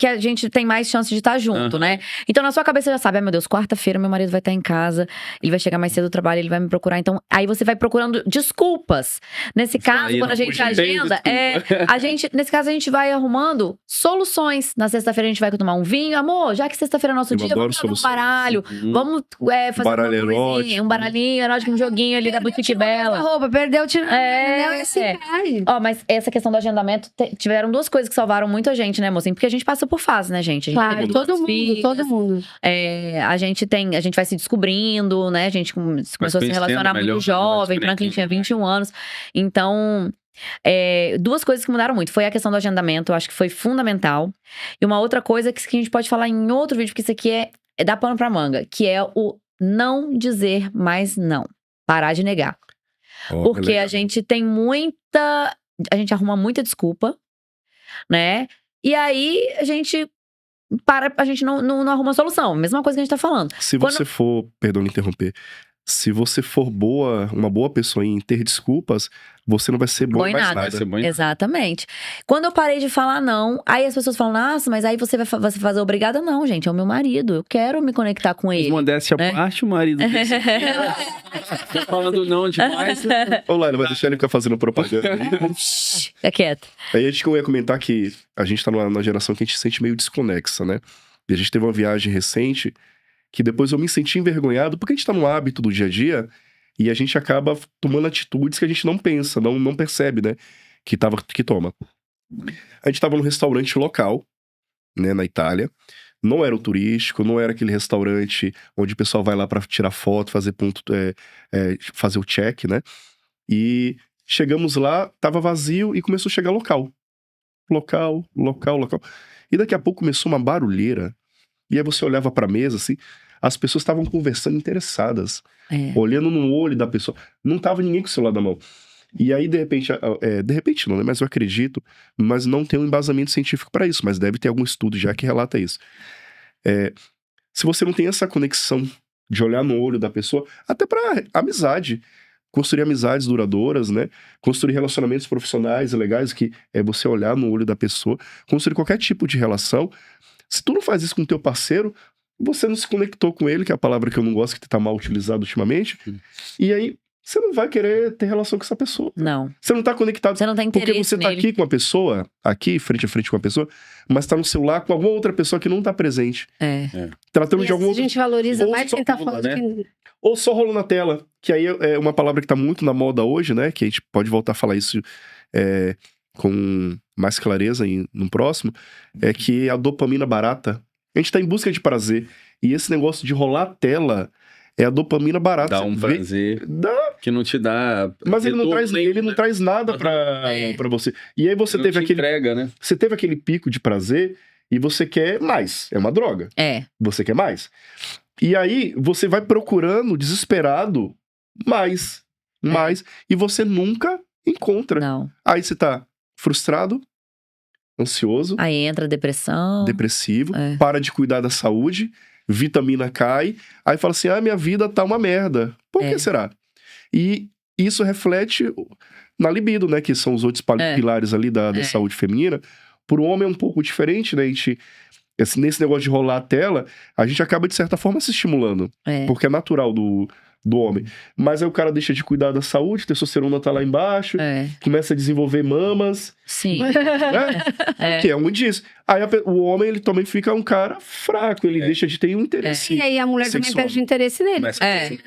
Speaker 2: a gente tem mais chance de estar junto, né? Então na sua cabeça você já sabe, meu Deus, quarta-feira meu marido vai estar em casa, ele vai chegar mais cedo do trabalho, ele vai me procurar. Então aí você vai procurando desculpas. Nesse caso,
Speaker 4: Aí
Speaker 2: quando
Speaker 4: não
Speaker 2: a gente
Speaker 4: tem
Speaker 2: agenda, nesse caso a gente vai arrumando soluções. Na sexta-feira a gente vai tomar um vinho. Amor, já que sexta-feira é nosso
Speaker 3: Eu
Speaker 2: dia,
Speaker 3: adoro
Speaker 2: vamos fazer um
Speaker 3: soluções.
Speaker 2: baralho. Vamos fazer
Speaker 3: Baralho
Speaker 2: uma coisinha,
Speaker 3: erótico.
Speaker 2: um baralhinho erótico, um joguinho ali da Boutique
Speaker 1: A
Speaker 2: Bela.
Speaker 1: roupa, perdeu, tirou.
Speaker 2: É.
Speaker 1: É, assim, vai.
Speaker 2: Ó, mas essa questão do agendamento, tiveram duas coisas que salvaram muita gente, né, mocinho? Porque a gente passa por fase, né, gente? A gente
Speaker 1: Claro,
Speaker 2: teve
Speaker 1: todo
Speaker 2: duas
Speaker 1: mundo,
Speaker 2: filhas,
Speaker 1: todo mundo.
Speaker 2: a gente vai se descobrindo, né? A gente começou a se
Speaker 4: conhecendo
Speaker 2: relacionar
Speaker 4: melhor,
Speaker 2: muito jovem,
Speaker 4: mais
Speaker 2: Franklin tinha 21 anos. Então, duas coisas que mudaram muito. Foi a questão do agendamento, eu acho que foi fundamental. E uma outra coisa que a gente pode falar em outro vídeo, porque isso aqui é dar pano pra manga, que é o não dizer mais não. Parar de negar. Porque a gente tem muita a gente arruma muita desculpa, né? E aí a gente não arruma solução. Mesma coisa que a gente tá falando.
Speaker 3: Se você for, perdão me interromper, se você for uma boa pessoa em ter desculpas, você não vai ser bom em mais
Speaker 2: nada.
Speaker 3: nada.
Speaker 4: Vai ser bom em-
Speaker 2: Exatamente. Quando eu parei de falar não, aí as pessoas falam, nossa, mas aí você vai fazer obrigada? Não, gente, é o meu marido. Eu quero me conectar com
Speaker 4: Mas
Speaker 2: ele.
Speaker 4: modéstia à
Speaker 2: né?
Speaker 4: parte, o marido desse... Tô falando não demais. né?
Speaker 3: Ô, Laila, vai deixar ele ficar fazendo propaganda aí.
Speaker 2: Fica quieto.
Speaker 3: Aí a gente ia comentar que a gente tá numa geração que a gente se sente meio desconexa, né? E a gente teve uma viagem recente que depois eu me senti envergonhado porque a gente tá no hábito do dia a dia e a gente acaba tomando atitudes que a gente não pensa, não percebe, né? Que toma. A gente tava num restaurante local, né, na Itália. Não era o turístico, não era aquele restaurante onde o pessoal vai lá pra tirar foto, fazer fazer o check, né? E chegamos lá, tava vazio e começou a chegar local. Local. E daqui a pouco começou uma barulheira. E aí você olhava pra mesa, assim, as pessoas estavam conversando interessadas. Olhando no olho da pessoa. Não tava ninguém com o celular na mão. E aí, de repente não, né? Mas eu acredito, mas não tem um embasamento científico pra isso, mas deve ter algum estudo já que relata isso. Se você não tem essa conexão de olhar no olho da pessoa, até pra amizade, construir amizades duradouras, né? Construir relacionamentos profissionais legais, que é você olhar no olho da pessoa, construir qualquer tipo de relação. Se tu não faz isso com o teu parceiro, você não se conectou com ele, que é a palavra que eu não gosto, que tá mal utilizada ultimamente, e aí você não vai querer ter relação com essa pessoa.
Speaker 2: Não.
Speaker 3: Você não tá conectado.
Speaker 2: Você não tem interesse
Speaker 3: Porque você tá
Speaker 2: nele.
Speaker 3: aqui com uma pessoa, aqui, frente a frente com uma pessoa, mas tá no celular com alguma outra pessoa que não tá presente. Tratando
Speaker 1: E
Speaker 3: de algum
Speaker 1: a
Speaker 3: outro.
Speaker 1: gente valoriza
Speaker 3: Ou
Speaker 1: mais
Speaker 3: só
Speaker 1: quem tá
Speaker 4: pula,
Speaker 1: falando
Speaker 4: né?
Speaker 1: que...
Speaker 3: Ou só rolo na tela, que aí é uma palavra que tá muito na moda hoje, né? Que a gente pode voltar a falar isso com mais clareza no próximo. É que a dopamina barata. A gente tá em busca de prazer. E esse negócio de rolar a tela é a dopamina barata.
Speaker 4: Dá um
Speaker 3: Você vê-
Speaker 4: prazer
Speaker 3: Dá,
Speaker 4: que não te dá...
Speaker 3: mas ele não
Speaker 4: retorno nenhum,
Speaker 3: ele não
Speaker 4: né?
Speaker 3: traz nada pra você. E aí você
Speaker 4: Não
Speaker 3: teve
Speaker 4: te
Speaker 3: aquele.
Speaker 4: entrega, né?
Speaker 3: Você teve aquele pico de prazer e você quer mais. É uma droga. Você quer mais. E aí você vai procurando, desesperado, mais. E você nunca encontra.
Speaker 2: Não.
Speaker 3: Aí você tá frustrado, ansioso,
Speaker 2: Aí entra a depressão.
Speaker 3: depressivo, para de cuidar da saúde, vitamina cai, aí fala assim, minha vida tá uma merda. Por que será? E isso reflete na libido, né, que são os outros pilares ali da saúde feminina. Pro homem é um pouco diferente, né, a gente, nesse negócio de rolar a tela, a gente acaba de certa forma se estimulando, porque é natural do homem. Mas aí o cara deixa de cuidar da saúde, a testosterona tá lá embaixo, começa a desenvolver mamas,
Speaker 2: Sim.
Speaker 3: né? Que é um disso. Aí o homem, ele também fica um cara fraco, ele deixa de ter um interesse.
Speaker 1: E aí a mulher também
Speaker 3: sexual.
Speaker 1: perde o interesse nele.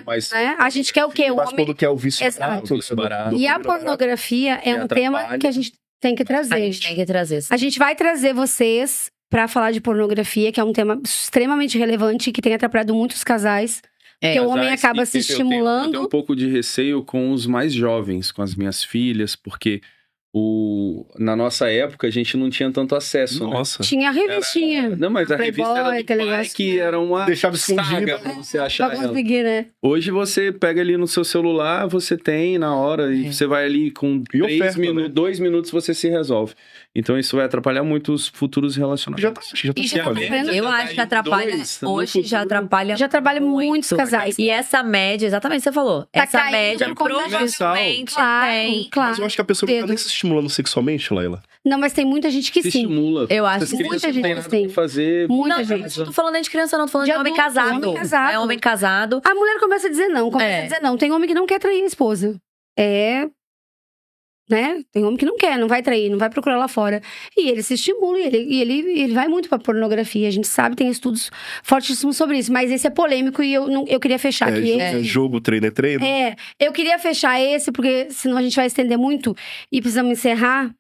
Speaker 4: Mas
Speaker 1: Né? A gente quer o quê? O
Speaker 3: Mas
Speaker 1: homem...
Speaker 3: quando quer o vício
Speaker 1: Exato.
Speaker 3: barato,
Speaker 1: E a pornografia é um tema que a gente tem que
Speaker 2: A
Speaker 1: trazer.
Speaker 2: gente tem que trazer.
Speaker 1: A gente vai trazer vocês pra falar de pornografia, que é um tema extremamente relevante, que tem atrapalhado muitos casais. Porque o homem acaba se
Speaker 4: Eu tenho
Speaker 1: estimulando.
Speaker 4: um pouco de receio com os mais jovens, com as minhas filhas, porque na nossa época a gente não tinha tanto acesso, né?
Speaker 3: Nossa.
Speaker 1: Tinha a revistinha.
Speaker 4: Não, mas a
Speaker 1: Playboy,
Speaker 4: revista era do
Speaker 1: aquele
Speaker 4: pai,
Speaker 1: negócio.
Speaker 4: que era uma
Speaker 3: Deixava
Speaker 4: saga
Speaker 3: escondida.
Speaker 4: pra você achar
Speaker 1: Pra
Speaker 4: ela.
Speaker 1: conseguir, né?
Speaker 4: Hoje você pega ali no seu celular, você tem na hora, e você vai ali com
Speaker 3: E
Speaker 4: 3
Speaker 3: oferta,
Speaker 4: minutos,
Speaker 3: né?
Speaker 4: 2 minutos você se resolve. Então isso vai atrapalhar muito os futuros relacionamentos.
Speaker 3: Já tá
Speaker 1: E
Speaker 3: se
Speaker 1: já tá
Speaker 3: falando.
Speaker 1: vendo?
Speaker 2: Eu acho que atrapalha.
Speaker 4: Dois, no
Speaker 2: Hoje já
Speaker 4: futuro.
Speaker 2: atrapalha.
Speaker 1: Já trabalha muitos casais.
Speaker 2: E essa média, exatamente o que você falou.
Speaker 1: Tá
Speaker 2: essa
Speaker 1: caindo
Speaker 2: média
Speaker 1: por conta disso.
Speaker 2: provavelmente
Speaker 1: Claro,
Speaker 2: tem.
Speaker 1: claro.
Speaker 3: Mas eu acho que a pessoa não tá nem se estimulando sexualmente, Laila.
Speaker 1: Não, mas tem muita gente que
Speaker 4: Se
Speaker 1: sim.
Speaker 4: estimula.
Speaker 2: Eu acho
Speaker 4: Essas
Speaker 2: que
Speaker 4: crianças
Speaker 1: muita
Speaker 4: não
Speaker 1: gente
Speaker 4: têm nada
Speaker 1: tem.
Speaker 4: pra fazer.
Speaker 1: Muita
Speaker 2: Não,
Speaker 1: gente.
Speaker 2: não tô falando nem de criança, não. Tô falando de,
Speaker 1: De
Speaker 2: homem
Speaker 1: adulto,
Speaker 2: casado.
Speaker 1: homem casado.
Speaker 2: É homem casado.
Speaker 1: A mulher começa a dizer não, Tem homem que não quer trair a esposa. Né? Tem homem que não quer, não vai trair, não vai procurar lá fora. E ele se estimula, e ele vai muito pra pornografia. A gente sabe, tem estudos fortíssimos sobre isso. Mas esse é polêmico e eu queria fechar aqui.
Speaker 3: Jogo, treino é treino.
Speaker 1: Eu queria fechar esse, porque senão a gente vai estender muito. E precisamos encerrar.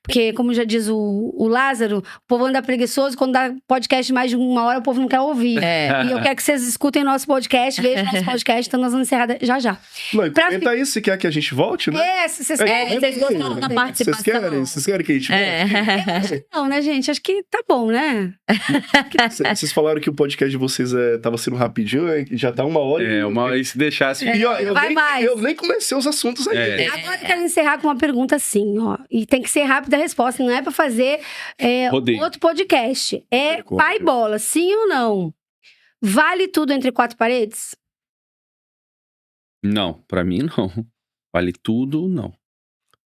Speaker 1: Porque, como já diz o Lázaro, o povo anda preguiçoso, quando dá podcast de mais de 1 hora, o povo não quer ouvir. E eu quero que vocês escutem nosso podcast, vejam nosso podcast, então nós vamos encerrar já já.
Speaker 3: Não, e comenta aí se quer que a gente volte, né?
Speaker 1: Vocês
Speaker 2: vocês gostaram da participação.
Speaker 3: Vocês querem que a gente volte?
Speaker 1: Não, né, gente? Acho que tá bom, né?
Speaker 3: Vocês falaram que o podcast de vocês tava sendo rapidinho, né? Já tá 1 hora.
Speaker 4: E se deixasse...
Speaker 3: E ó,
Speaker 1: Vai mais.
Speaker 3: eu nem comecei os assuntos aí.
Speaker 1: Agora eu quero encerrar com uma pergunta assim, ó. E tem que ser rápida a resposta, não é pra fazer outro podcast. É pai bola, sim ou não? Vale tudo entre 4 paredes?
Speaker 4: Não, pra mim não. Vale tudo, não.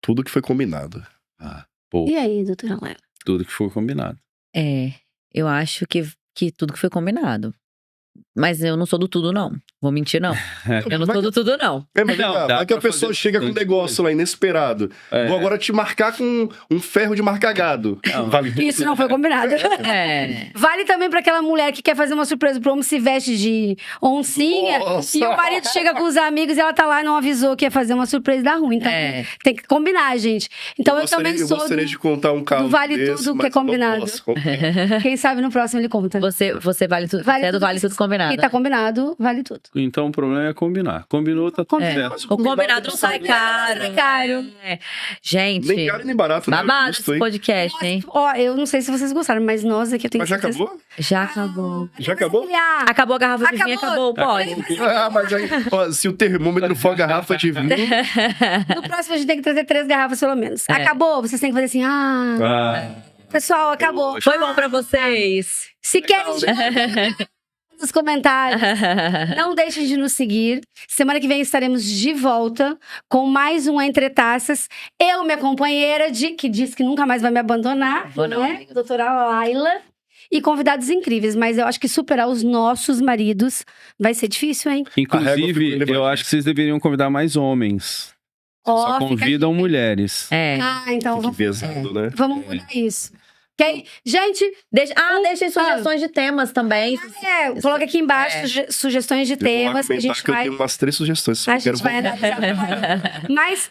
Speaker 3: Tudo que foi combinado.
Speaker 4: Pô,
Speaker 1: E aí, doutora Laila?
Speaker 4: tudo que for combinado.
Speaker 2: Eu acho que tudo que foi combinado. Mas eu não sou do tudo, não. Vou mentir, não. Eu não sou do tudo, não.
Speaker 3: Mas
Speaker 4: Não, dá
Speaker 3: vai que a
Speaker 4: pra
Speaker 3: pessoa
Speaker 4: fazer
Speaker 3: chega com um
Speaker 4: bastante
Speaker 3: negócio lá inesperado. Vou agora te marcar com um ferro de marcar gado. Vale tudo.
Speaker 1: Isso não foi combinado. Vale também pra aquela mulher que quer fazer uma surpresa pro homem, se veste de oncinha.
Speaker 3: Nossa.
Speaker 1: E o marido chega com os amigos e ela tá lá e não avisou que ia fazer uma surpresa e dá ruim. Então tem que combinar, gente. Então eu também sou
Speaker 3: gostaria de contar um caso
Speaker 1: Vale
Speaker 3: desse,
Speaker 1: Tudo que
Speaker 3: mas
Speaker 1: é combinado.
Speaker 3: não posso contar.
Speaker 1: Quem sabe no próximo ele conta.
Speaker 2: Você vale tudo.
Speaker 1: Vale
Speaker 2: Você é do
Speaker 1: tudo.
Speaker 2: Vale Tudo Combinado.
Speaker 1: Quem tá combinado, vale tudo.
Speaker 4: Então o problema é combinar. Combinou, tá tudo
Speaker 1: Combinado.
Speaker 4: certo.
Speaker 2: O combinado não sai caro.
Speaker 1: Sai caro.
Speaker 3: Nem
Speaker 2: Gente,
Speaker 3: caro nem barato, né?
Speaker 2: babado
Speaker 3: Justo,
Speaker 2: esse
Speaker 3: hein?
Speaker 2: podcast, hein?
Speaker 1: Ó, eu não sei se vocês gostaram, mas nós aqui eu tenho
Speaker 3: Mas já
Speaker 1: certeza-
Speaker 3: acabou?
Speaker 2: Já acabou.
Speaker 3: Já acabou?
Speaker 2: Acabou a garrafa de vinho,
Speaker 1: Acabou.
Speaker 2: acabou, pode.
Speaker 3: Mas aí, ó, se o termômetro for a garrafa de vinho.
Speaker 1: No próximo a gente tem que trazer 3 garrafas pelo menos. Acabou, vocês têm que fazer assim, pessoal, acabou.
Speaker 2: Foi bom pra vocês.
Speaker 1: Se querem nos comentários, não deixem de nos seguir. Semana que vem estaremos de volta com mais um Entre Taças. Eu, minha companheira, que diz que nunca mais vai me abandonar,
Speaker 2: Vou não,
Speaker 1: né?
Speaker 2: amiga.
Speaker 1: Doutora Laila. E convidados incríveis, mas eu acho que superar os nossos maridos vai ser difícil, hein?
Speaker 4: Inclusive,
Speaker 3: Carrega o
Speaker 4: eu acho que vocês deveriam convidar mais homens.
Speaker 1: Ó,
Speaker 4: Só
Speaker 1: fica
Speaker 4: convidam
Speaker 1: a dica.
Speaker 4: mulheres.
Speaker 1: Então
Speaker 3: Que
Speaker 1: vamos,
Speaker 3: pesado, né?
Speaker 1: vamos mudar isso. Ok? Gente,
Speaker 2: Deixem sugestões de temas também.
Speaker 1: coloca aqui embaixo sugestões de
Speaker 3: Eu vou
Speaker 1: temas que a
Speaker 3: argumentar
Speaker 1: gente
Speaker 3: que eu
Speaker 1: vai...
Speaker 3: tenho umas 3 sugestões.
Speaker 1: A
Speaker 3: Eu quero
Speaker 1: gente vai analisar. Mas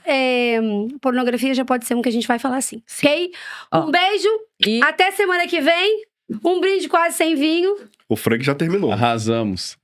Speaker 1: pornografia já pode ser um que a gente vai falar assim. Ok?
Speaker 2: Ó.
Speaker 1: Um beijo.
Speaker 2: E
Speaker 1: Até semana que vem. Um brinde quase sem vinho.
Speaker 3: O Frank já terminou.
Speaker 4: Arrasamos.